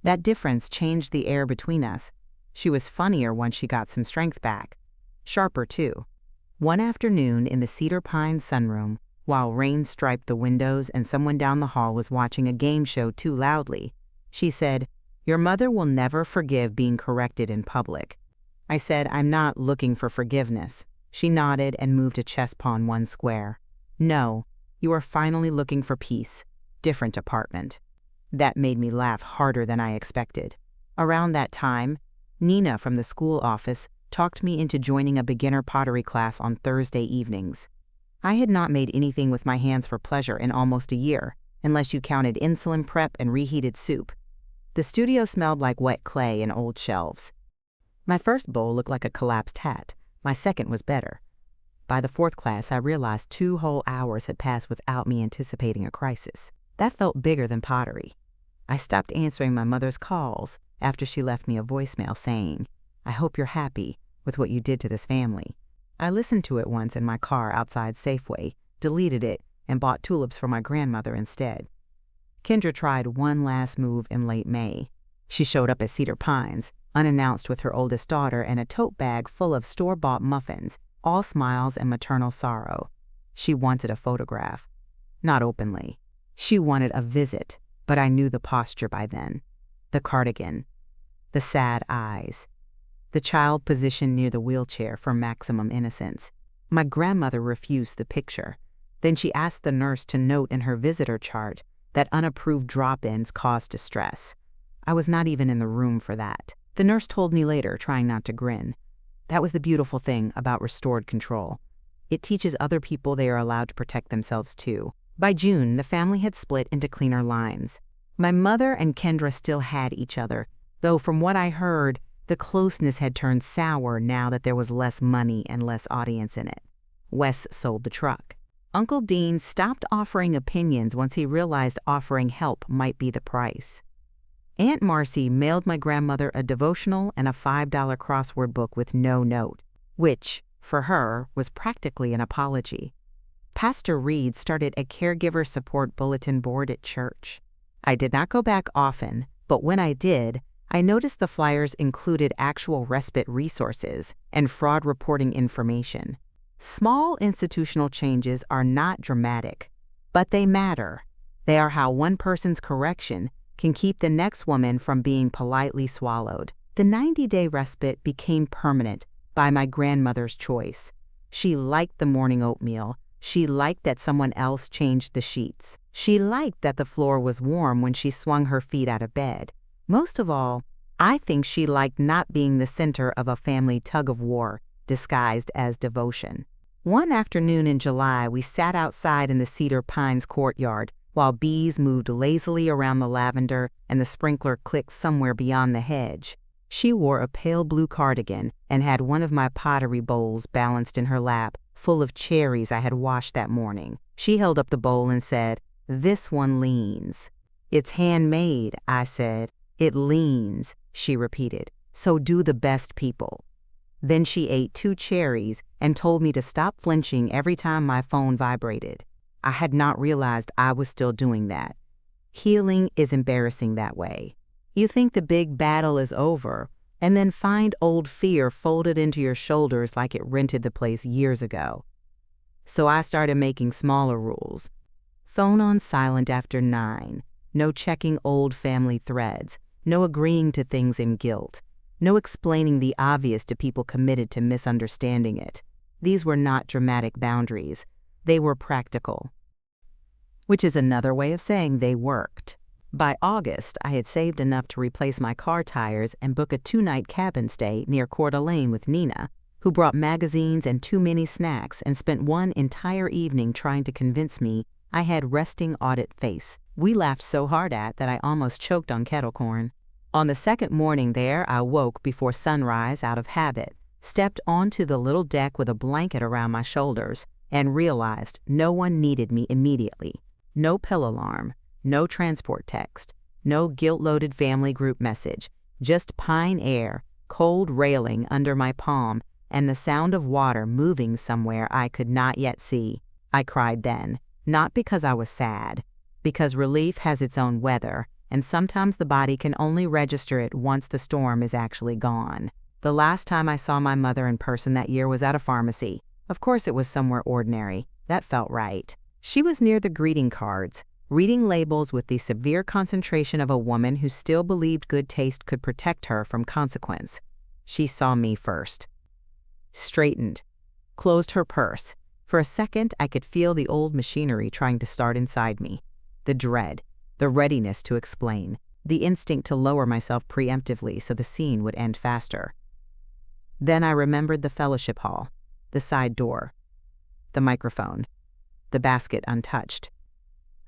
That difference changed the air between us. She was funnier once she got some strength back. Sharper, too. One afternoon in the Cedar Pines sunroom, while rain striped the windows and someone down the hall was watching a game show too loudly, she said, "Your mother will never forgive being corrected in public." I said, "I'm not looking for forgiveness." She nodded and moved a chess pawn 1 square. "No, you are finally looking for peace. Different apartment." That made me laugh harder than I expected. Around that time, Nina from the school office talked me into joining a beginner pottery class on Thursday evenings. I had not made anything with my hands for pleasure in almost a year, unless you counted insulin prep and reheated soup. The studio smelled like wet clay and old shelves. My first bowl looked like a collapsed hat. My second was better. By the 4th class, I realized 2 whole hours had passed without me anticipating a crisis. That felt bigger than pottery. I stopped answering my mother's calls after she left me a voicemail saying, "I hope you're happy with what you did to this family." I listened to it once in my car outside Safeway, deleted it, and bought tulips for my grandmother instead. Kendra tried one last move in late May. She showed up at Cedar Pines, unannounced with her oldest daughter and a tote bag full of store-bought muffins, all smiles and maternal sorrow. She wanted a photograph. Not openly. She wanted a visit, but I knew the posture by then. The cardigan. The sad eyes. The child positioned near the wheelchair for maximum innocence. My grandmother refused the picture. Then she asked the nurse to note in her visitor chart that unapproved drop-ins caused distress. I was not even in the room for that. The nurse told me later, trying not to grin. That was the beautiful thing about restored control. It teaches other people they are allowed to protect themselves too. By June, the family had split into cleaner lines. My mother and Kendra still had each other, though from what I heard, the closeness had turned sour now that there was less money and less audience in it. Wes sold the truck. Uncle Dean stopped offering opinions once he realized offering help might be the price. Aunt Marcy mailed my grandmother a devotional and a $5 crossword book with no note, which, for her, was practically an apology. Pastor Reed started a caregiver support bulletin board at church. I did not go back often, but when I did, I noticed the flyers included actual respite resources and fraud reporting information. Small institutional changes are not dramatic, but they matter. They are how one person's correction can keep the next woman from being politely swallowed. The 90-day respite became permanent by my grandmother's choice. She liked the morning oatmeal. She liked that someone else changed the sheets. She liked that the floor was warm when she swung her feet out of bed. Most of all, I think she liked not being the center of a family tug-of-war disguised as devotion. One afternoon in July, we sat outside in the Cedar Pines courtyard while bees moved lazily around the lavender and the sprinkler clicked somewhere beyond the hedge. She wore a pale blue cardigan and had one of my pottery bowls balanced in her lap, full of cherries I had washed that morning. She held up the bowl and said, "This one leans." "It's handmade," I said. "It leans," she repeated. "So do the best people." Then she ate 2 cherries and told me to stop flinching every time my phone vibrated. I had not realized I was still doing that. Healing is embarrassing that way. You think the big battle is over, and then find old fear folded into your shoulders like it rented the place years ago. So I started making smaller rules. Phone on silent after 9. No checking old family threads. No agreeing to things in guilt. No explaining the obvious to people committed to misunderstanding it. These were not dramatic boundaries. They were practical. Which is another way of saying they worked. By August, I had saved enough to replace my car tires and book a 2-night cabin stay near Coeur d'Alene with Nina, who brought magazines and too many snacks and spent one entire evening trying to convince me I had resting audit face. We laughed so hard at that I almost choked on kettle corn. On the second morning there, I woke before sunrise out of habit, stepped onto the little deck with a blanket around my shoulders, and realized no one needed me immediately. No pill alarm, no transport text, no guilt-loaded family group message, just pine air, cold railing under my palm, and the sound of water moving somewhere I could not yet see. I cried then, not because I was sad, because relief has its own weather, and sometimes the body can only register it once the storm is actually gone. The last time I saw my mother in person that year was at a pharmacy. Of course it was somewhere ordinary. That felt right. She was near the greeting cards, reading labels with the severe concentration of a woman who still believed good taste could protect her from consequence. She saw me first. Straightened. Closed her purse. For a second, I could feel the old machinery trying to start inside me. The dread. The readiness to explain, the instinct to lower myself preemptively so the scene would end faster. Then I remembered the fellowship hall, the side door, the microphone, the basket untouched.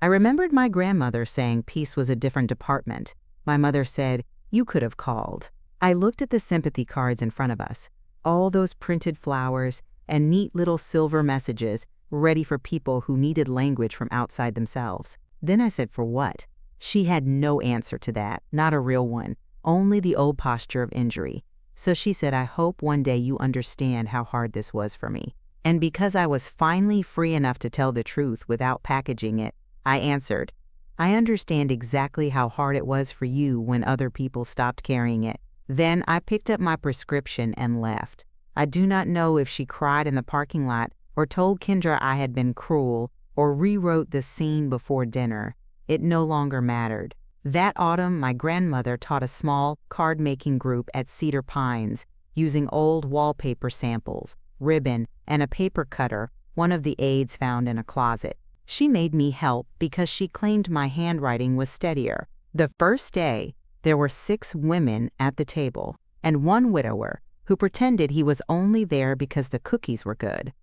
I remembered my grandmother saying peace was a different department. My mother said, "You could have called." I looked at the sympathy cards in front of us, all those printed flowers and neat little silver messages ready for people who needed language from outside themselves. Then I said, "For what?" She had no answer to that, not a real one, only the old posture of injury. So she said, "I hope one day you understand how hard this was for me." And because I was finally free enough to tell the truth without packaging it, I answered, "I understand exactly how hard it was for you when other people stopped carrying it." Then I picked up my prescription and left. I do not know if she cried in the parking lot or told Kendra I had been cruel or rewrote the scene before dinner. It no longer mattered. That autumn, my grandmother taught a small card-making group at Cedar Pines, using old wallpaper samples, ribbon, and a paper cutter, one of the aids found in a closet. She made me help because she claimed my handwriting was steadier. The first day, there were 6 women at the table, and one widower who pretended he was only there because the cookies were good.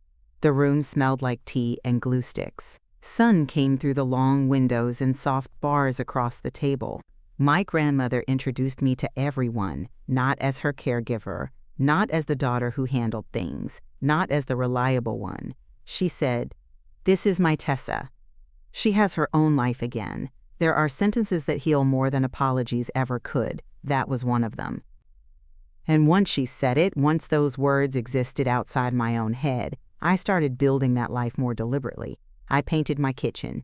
The room smelled like tea and glue sticks. Sun came through the long windows and soft bars across the table. My grandmother introduced me to everyone, not as her caregiver, not as the daughter who handled things, not as the reliable one. She said, "This is my Tessa. She has her own life again. There are sentences that heal more than apologies ever could." That was one of them. And once she said it, once those words existed outside my own head, I started building that life more deliberately. I painted my kitchen.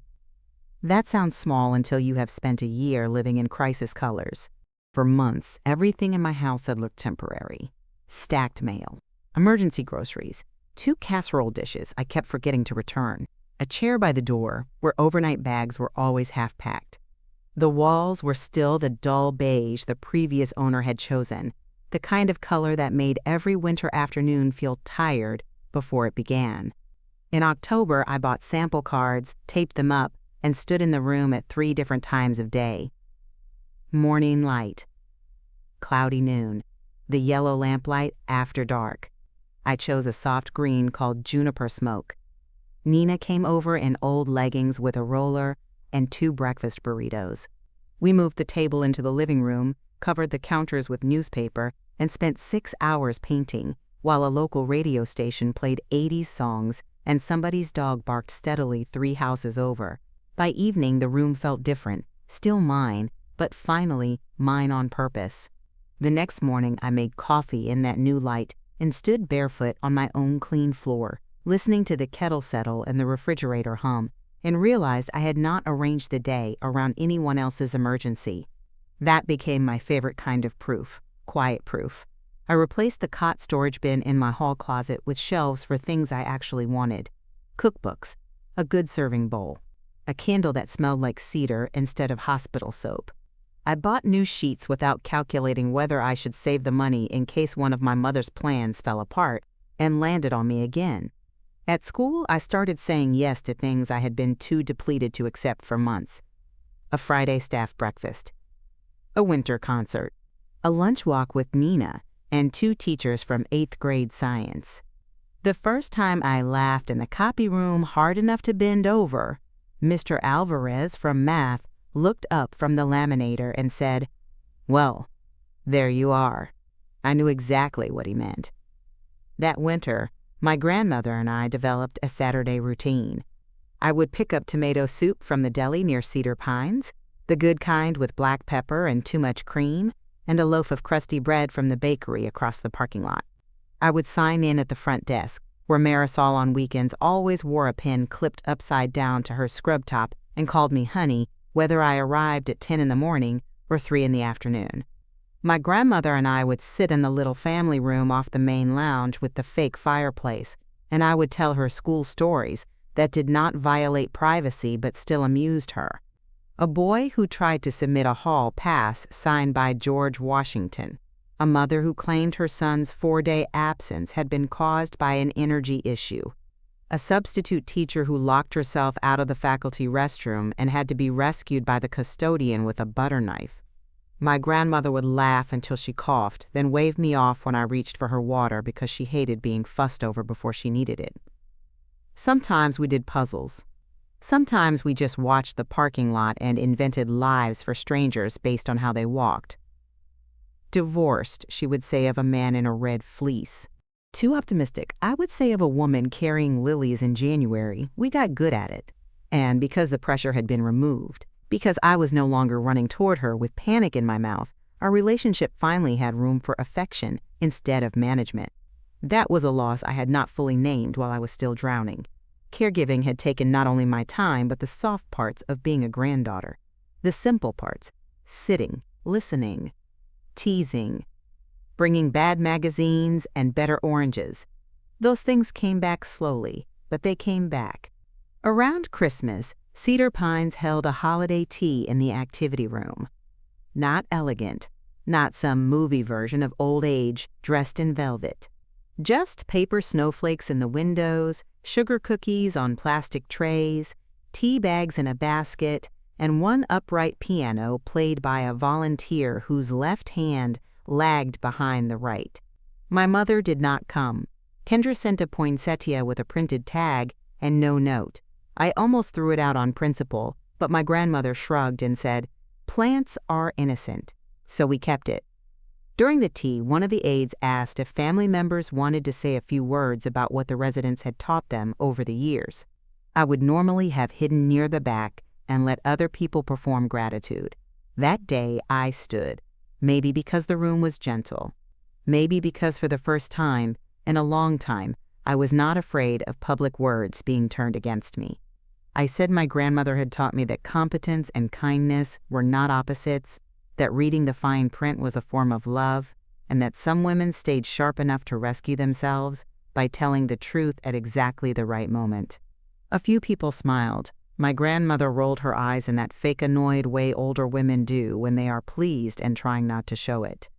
That sounds small until you have spent a year living in crisis colors. For months, everything in my house had looked temporary. Stacked mail, emergency groceries, 2 casserole dishes I kept forgetting to return, a chair by the door where overnight bags were always half-packed. The walls were still the dull beige the previous owner had chosen, the kind of color that made every winter afternoon feel tired before it began. In October, I bought sample cards, taped them up, and stood in the room at 3 different times of day. Morning light, cloudy noon, the yellow lamplight after dark. I chose a soft green called juniper smoke. Nina came over in old leggings with a roller and 2 breakfast burritos. We moved the table into the living room, covered the counters with newspaper, and spent 6 hours painting, while a local radio station played 80s songs and somebody's dog barked steadily 3 houses over. By evening, the room felt different, still mine, but finally mine on purpose. The next morning, I made coffee in that new light and stood barefoot on my own clean floor, listening to the kettle settle and the refrigerator hum, and realized I had not arranged the day around anyone else's emergency. That became my favorite kind of proof, quiet proof. I replaced the cot storage bin in my hall closet with shelves for things I actually wanted. Cookbooks, a good serving bowl, a candle that smelled like cedar instead of hospital soap. I bought new sheets without calculating whether I should save the money in case one of my mother's plans fell apart and landed on me again. At school, I started saying yes to things I had been too depleted to accept for months. A Friday staff breakfast, a winter concert, a lunch walk with Nina, and 2 teachers from 8th grade science. The first time I laughed in the copy room hard enough to bend over, Mr. Alvarez from math looked up from the laminator and said, "Well, there you are." I knew exactly what he meant. That winter, my grandmother and I developed a Saturday routine. I would pick up tomato soup from the deli near Cedar Pines, the good kind with black pepper and too much cream, and a loaf of crusty bread from the bakery across the parking lot. I would sign in at the front desk, where Marisol on weekends always wore a pin clipped upside down to her scrub top and called me honey, whether I arrived at 10 in the morning or 3 in the afternoon. My grandmother and I would sit in the little family room off the main lounge with the fake fireplace, and I would tell her school stories that did not violate privacy but still amused her. A boy who tried to submit a hall pass signed by George Washington. A mother who claimed her son's 4-day absence had been caused by an energy issue. A substitute teacher who locked herself out of the faculty restroom and had to be rescued by the custodian with a butter knife. My grandmother would laugh until she coughed, then wave me off when I reached for her water because she hated being fussed over before she needed it. Sometimes we did puzzles. Sometimes we just watched the parking lot and invented lives for strangers based on how they walked. Divorced, she would say of a man in a red fleece. Too optimistic, I would say of a woman carrying lilies in January. We got good at it. And because the pressure had been removed, because I was no longer running toward her with panic in my mouth, our relationship finally had room for affection instead of management. That was a loss I had not fully named while I was still drowning. Caregiving had taken not only my time, but the soft parts of being a granddaughter. The simple parts, sitting, listening, teasing, bringing bad magazines and better oranges. Those things came back slowly, but they came back. Around Christmas, Cedar Pines held a holiday tea in the activity room. Not elegant, not some movie version of old age dressed in velvet. Just paper snowflakes in the windows, sugar cookies on plastic trays, tea bags in a basket, and one upright piano played by a volunteer whose left hand lagged behind the right. My mother did not come. Kendra sent a poinsettia with a printed tag and no note. I almost threw it out on principle, but my grandmother shrugged and said, "Plants are innocent," so we kept it. During the tea, one of the aides asked if family members wanted to say a few words about what the residents had taught them over the years. I would normally have hidden near the back and let other people perform gratitude. That day, I stood, maybe because the room was gentle, maybe because for the first time in a long time, I was not afraid of public words being turned against me. I said my grandmother had taught me that competence and kindness were not opposites, that reading the fine print was a form of love, and that some women stayed sharp enough to rescue themselves by telling the truth at exactly the right moment. A few people smiled. My grandmother rolled her eyes in that fake annoyed way older women do when they are pleased and trying not to show it.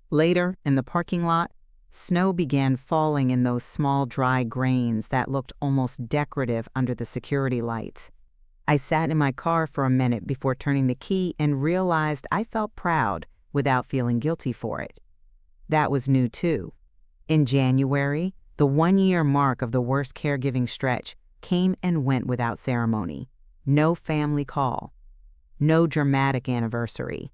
Later, in the parking lot, snow began falling in those small dry grains that looked almost decorative under the security lights. I sat in my car for a minute before turning the key and realized I felt proud without feeling guilty for it. That was new too. In January, the 1-year mark of the worst caregiving stretch came and went without ceremony. No family call. No dramatic anniversary.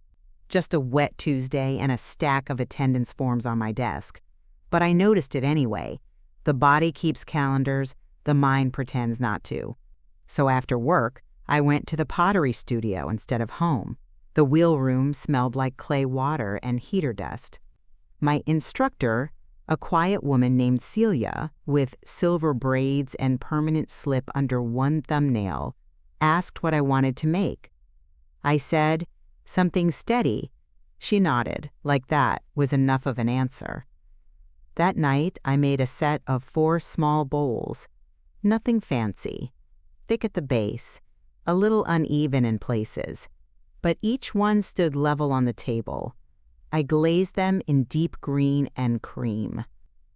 Just a wet Tuesday and a stack of attendance forms on my desk. But I noticed it anyway. The body keeps calendars, the mind pretends not to. So after work, I went to the pottery studio instead of home. The wheel room smelled like clay water and heater dust. My instructor, a quiet woman named Celia, with silver braids and permanent slip under one thumbnail, asked what I wanted to make. I said, "Something steady." She nodded, like that was enough of an answer. That night, I made a set of 4 small bowls. Nothing fancy. Thick at the base, a little uneven in places, but each one stood level on the table. I glazed them in deep green and cream.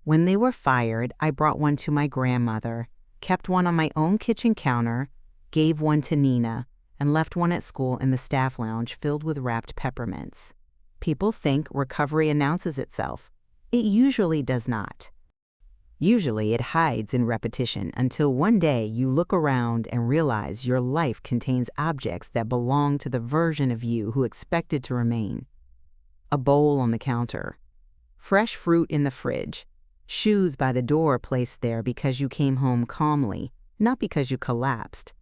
When they were fired, I brought one to my grandmother, kept one on my own kitchen counter, gave one to Nina, and left one at school in the staff lounge filled with wrapped peppermints. People think recovery announces itself. It usually does not. Usually it hides in repetition until one day you look around and realize your life contains objects that belong to the version of you who expected to remain. A bowl on the counter, fresh fruit in the fridge, shoes by the door placed there because you came home calmly, not because you collapsed.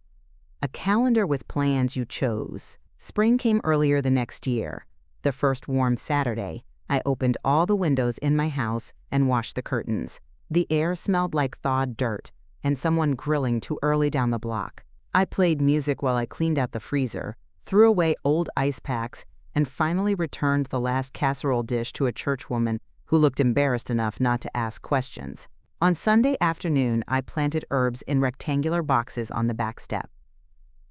A calendar with plans you chose. Spring came earlier the next year. The first warm Saturday, I opened all the windows in my house and washed the curtains. The air smelled like thawed dirt and someone grilling too early down the block. I played music while I cleaned out the freezer, threw away old ice packs, and finally returned the last casserole dish to a churchwoman who looked embarrassed enough not to ask questions. On Sunday afternoon, I planted herbs in rectangular boxes on the back step.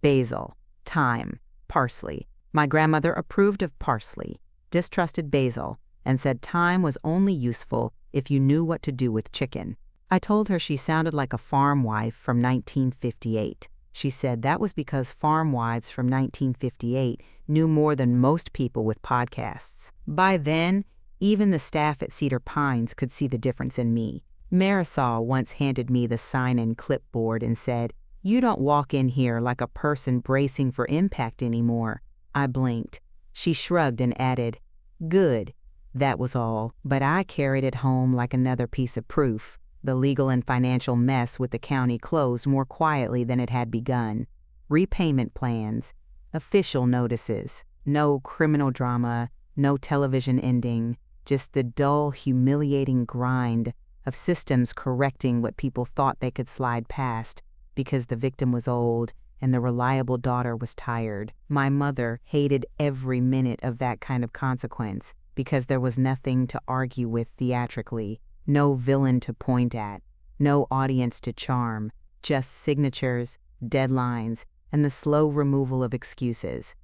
Basil, thyme, parsley. My grandmother approved of parsley, distrusted basil, and said thyme was only useful if you knew what to do with chicken. I told her she sounded like a farm wife from 1958. She said that was because farm wives from 1958 knew more than most people with podcasts. By then, even the staff at Cedar Pines could see the difference in me. Marisol once handed me the sign-in clipboard and said, "You don't walk in here like a person bracing for impact anymore." I blinked. She shrugged and added, "Good." That was all, but I carried it home like another piece of proof. The legal and financial mess with the county closed more quietly than it had begun. Repayment plans, official notices, no criminal drama, no television ending, just the dull, humiliating grind of systems correcting what people thought they could slide past because the victim was old and the reliable daughter was tired. My mother hated every minute of that kind of consequence because there was nothing to argue with theatrically. No villain to point at, no audience to charm, just signatures, deadlines, and the slow removal of excuses.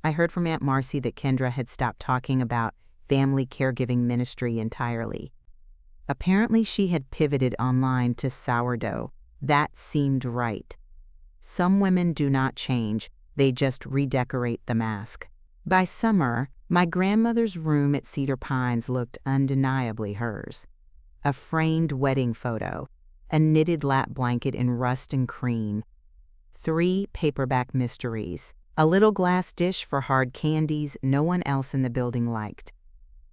I heard from Aunt Marcy that Kendra had stopped talking about family caregiving ministry entirely. Apparently she had pivoted online to sourdough. That seemed right. Some women do not change, they just redecorate the mask. By summer, my grandmother's room at Cedar Pines looked undeniably hers. A framed wedding photo, a knitted lap blanket in rust and cream, 3 paperback mysteries, a little glass dish for hard candies no one else in the building liked,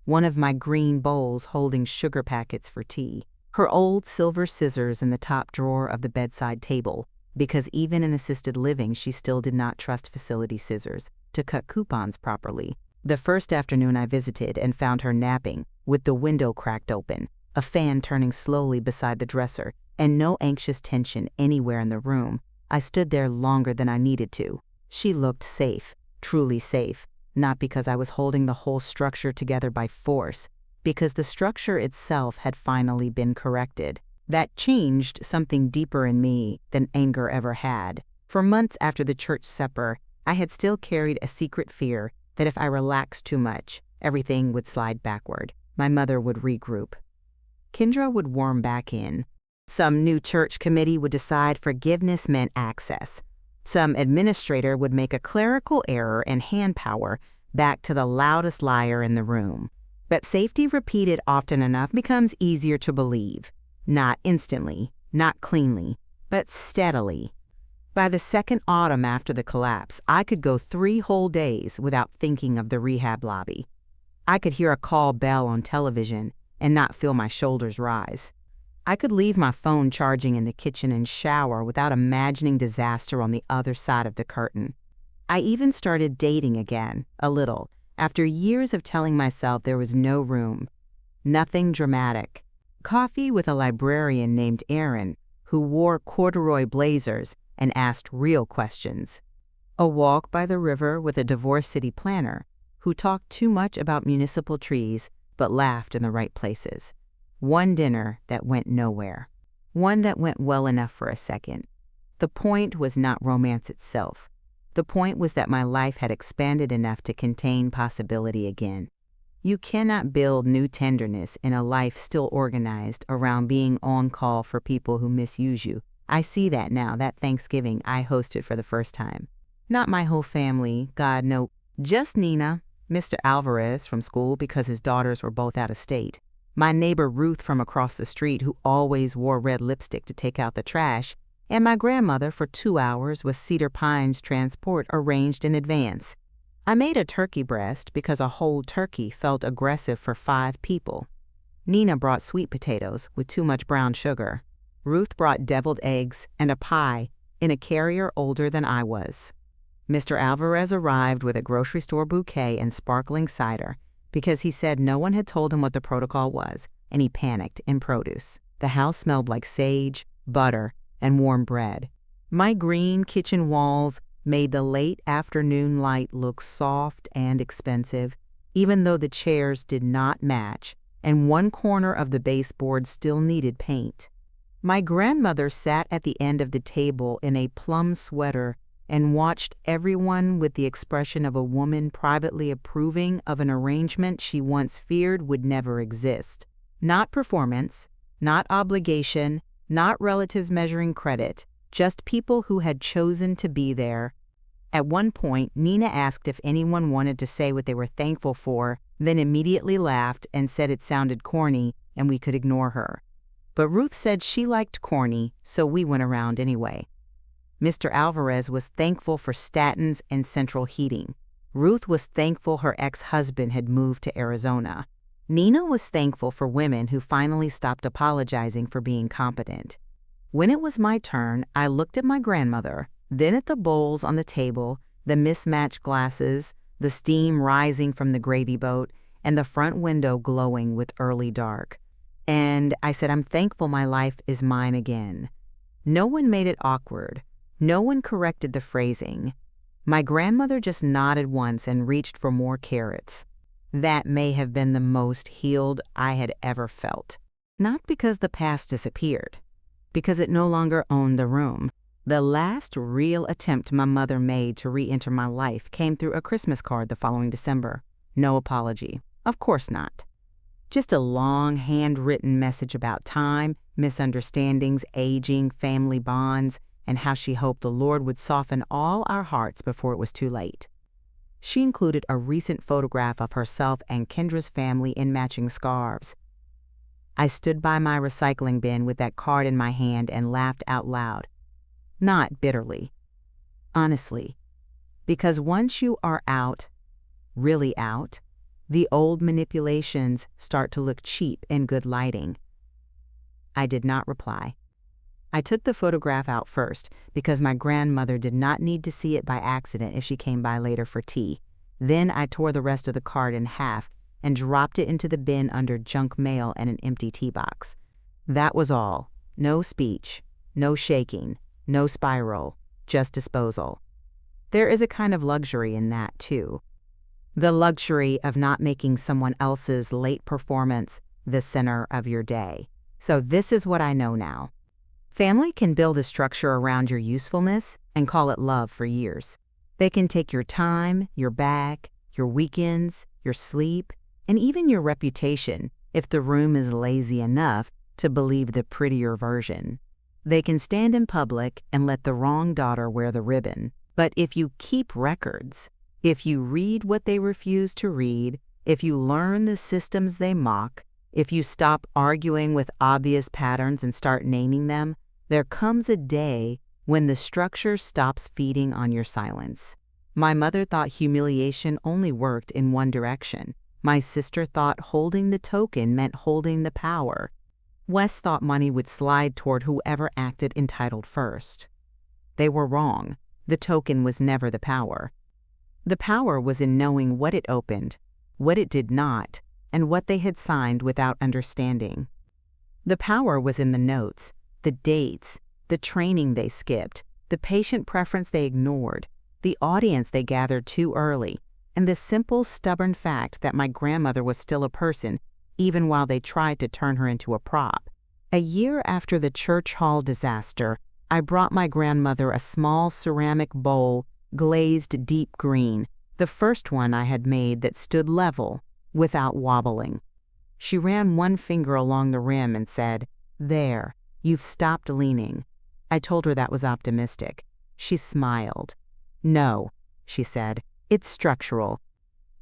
one of my green bowls holding sugar packets for tea, her old silver scissors in the top drawer of the bedside table, because even in assisted living she still did not trust facility scissors to cut coupons properly. The first afternoon I visited and found her napping, with the window cracked open, a fan turning slowly beside the dresser, and no anxious tension anywhere in the room, I stood there longer than I needed to. She looked safe, truly safe, not because I was holding the whole structure together by force, because the structure itself had finally been corrected. That changed something deeper in me than anger ever had. For months after the church supper, I had still carried a secret fear that if I relaxed too much, everything would slide backward. My mother would regroup. Kendra would warm back in. Some new church committee would decide forgiveness meant access. Some administrator would make a clerical error and hand power back to the loudest liar in the room. But safety repeated often enough becomes easier to believe. Not instantly, not cleanly, but steadily. By the second autumn after the collapse, I could go 3 whole days without thinking of the rehab lobby. I could hear a call bell on television and not feel my shoulders rise. I could leave my phone charging in the kitchen and shower without imagining disaster on the other side of the curtain. I even started dating again, a little, after years of telling myself there was no room. Nothing dramatic. Coffee with a librarian named Aaron, who wore corduroy blazers and asked real questions. A walk by the river with a divorced city planner, who talked too much about municipal trees but laughed in the right places. One dinner that went nowhere. One that went well enough for a second. The point was not romance itself. The point was that my life had expanded enough to contain possibility again. You cannot build new tenderness in a life still organized around being on call for people who misuse you. I see that now, that Thanksgiving I hosted for the first time. Not my whole family, God, no, just Nina, Mr. Alvarez from school because his daughters were both out of state, my neighbor Ruth from across the street who always wore red lipstick to take out the trash, and my grandmother for 2 hours with Cedar Pines transport arranged in advance. I made a turkey breast because a whole turkey felt aggressive for 5 people. Nina brought sweet potatoes with too much brown sugar. Ruth brought deviled eggs and a pie in a carrier older than I was. Mr. Alvarez arrived with a grocery store bouquet and sparkling cider because he said no one had told him what the protocol was, and he panicked in produce. The house smelled like sage, butter, and warm bread. My green kitchen walls made the late afternoon light look soft and expensive, even though the chairs did not match, and one corner of the baseboard still needed paint. My grandmother sat at the end of the table in a plum sweater and watched everyone with the expression of a woman privately approving of an arrangement she once feared would never exist. Not performance, not obligation, not relatives measuring credit, just people who had chosen to be there. At one point, Nina asked if anyone wanted to say what they were thankful for, then immediately laughed and said it sounded corny and we could ignore her. But Ruth said she liked corny, so we went around anyway. Mr. Alvarez was thankful for statins and central heating. Ruth was thankful her ex-husband had moved to Arizona. Nina was thankful for women who finally stopped apologizing for being competent. When it was my turn, I looked at my grandmother, then at the bowls on the table, the mismatched glasses, the steam rising from the gravy boat, and the front window glowing with early dark. And I said, I'm thankful my life is mine again. No one made it awkward. No one corrected the phrasing. My grandmother just nodded once and reached for more carrots. That may have been the most healed I had ever felt. Not because the past disappeared, because it no longer owned the room. The last real attempt my mother made to re-enter my life came through a Christmas card the following December. No apology. Of course not. Just a long, handwritten message about time, misunderstandings, aging, family bonds, and how she hoped the Lord would soften all our hearts before it was too late. She included a recent photograph of herself and Kendra's family in matching scarves. I stood by my recycling bin with that card in my hand and laughed out loud. Not bitterly, honestly, because once you are out, really out, the old manipulations start to look cheap in good lighting. I did not reply. I took the photograph out first because my grandmother did not need to see it by accident if she came by later for tea. Then I tore the rest of the card in half and dropped it into the bin under junk mail and an empty tea box. That was all. No speech, no shaking, no spiral, just disposal. There is a kind of luxury in that, too. The luxury of not making someone else's late performance the center of your day. So this is what I know now. Family can build a structure around your usefulness and call it love for years. They can take your time, your back, your weekends, your sleep, and even your reputation if the room is lazy enough to believe the prettier version. They can stand in public and let the wrong daughter wear the ribbon. But if you keep records, if you read what they refuse to read, if you learn the systems they mock, if you stop arguing with obvious patterns and start naming them, there comes a day when the structure stops feeding on your silence. My mother thought humiliation only worked in one direction. My sister thought holding the token meant holding the power. Wes thought money would slide toward whoever acted entitled first. They were wrong. The token was never the power. The power was in knowing what it opened, what it did not, and what they had signed without understanding. The power was in the notes, the dates, the training they skipped, the patient preference they ignored, the audience they gathered too early, and the simple, stubborn fact that my grandmother was still a person, even while they tried to turn her into a prop. A year after the church hall disaster, I brought my grandmother a small ceramic bowl, glazed deep green, the first one I had made that stood level, without wobbling. She ran one finger along the rim and said, "There, you've stopped leaning." I told her that was optimistic. She smiled. "No," she said, "it's structural."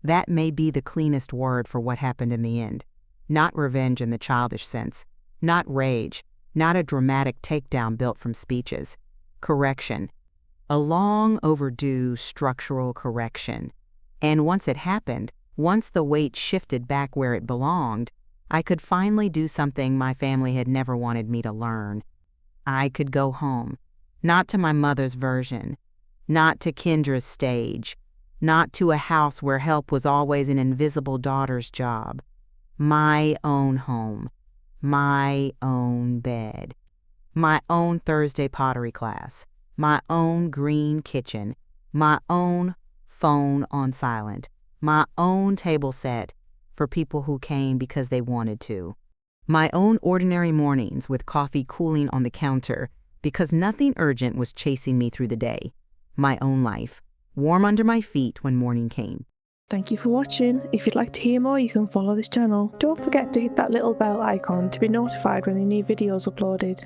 That may be the cleanest word for what happened in the end. Not revenge in the childish sense, not rage, not a dramatic takedown built from speeches. Correction. A long overdue structural correction. And once it happened, once the weight shifted back where it belonged, I could finally do something my family had never wanted me to learn. I could go home, not to my mother's version, not to Kendra's stage, not to a house where help was always an invisible daughter's job. My own home, my own bed, my own Thursday pottery class, my own green kitchen, my own phone on silent, my own table set for people who came because they wanted to. My own ordinary mornings with coffee cooling on the counter because nothing urgent was chasing me through the day. My own life, warm under my feet when morning came. Thank you for watching. If you'd like to hear more, you can follow this channel. Don't forget to hit that little bell icon to be notified when a new video is uploaded.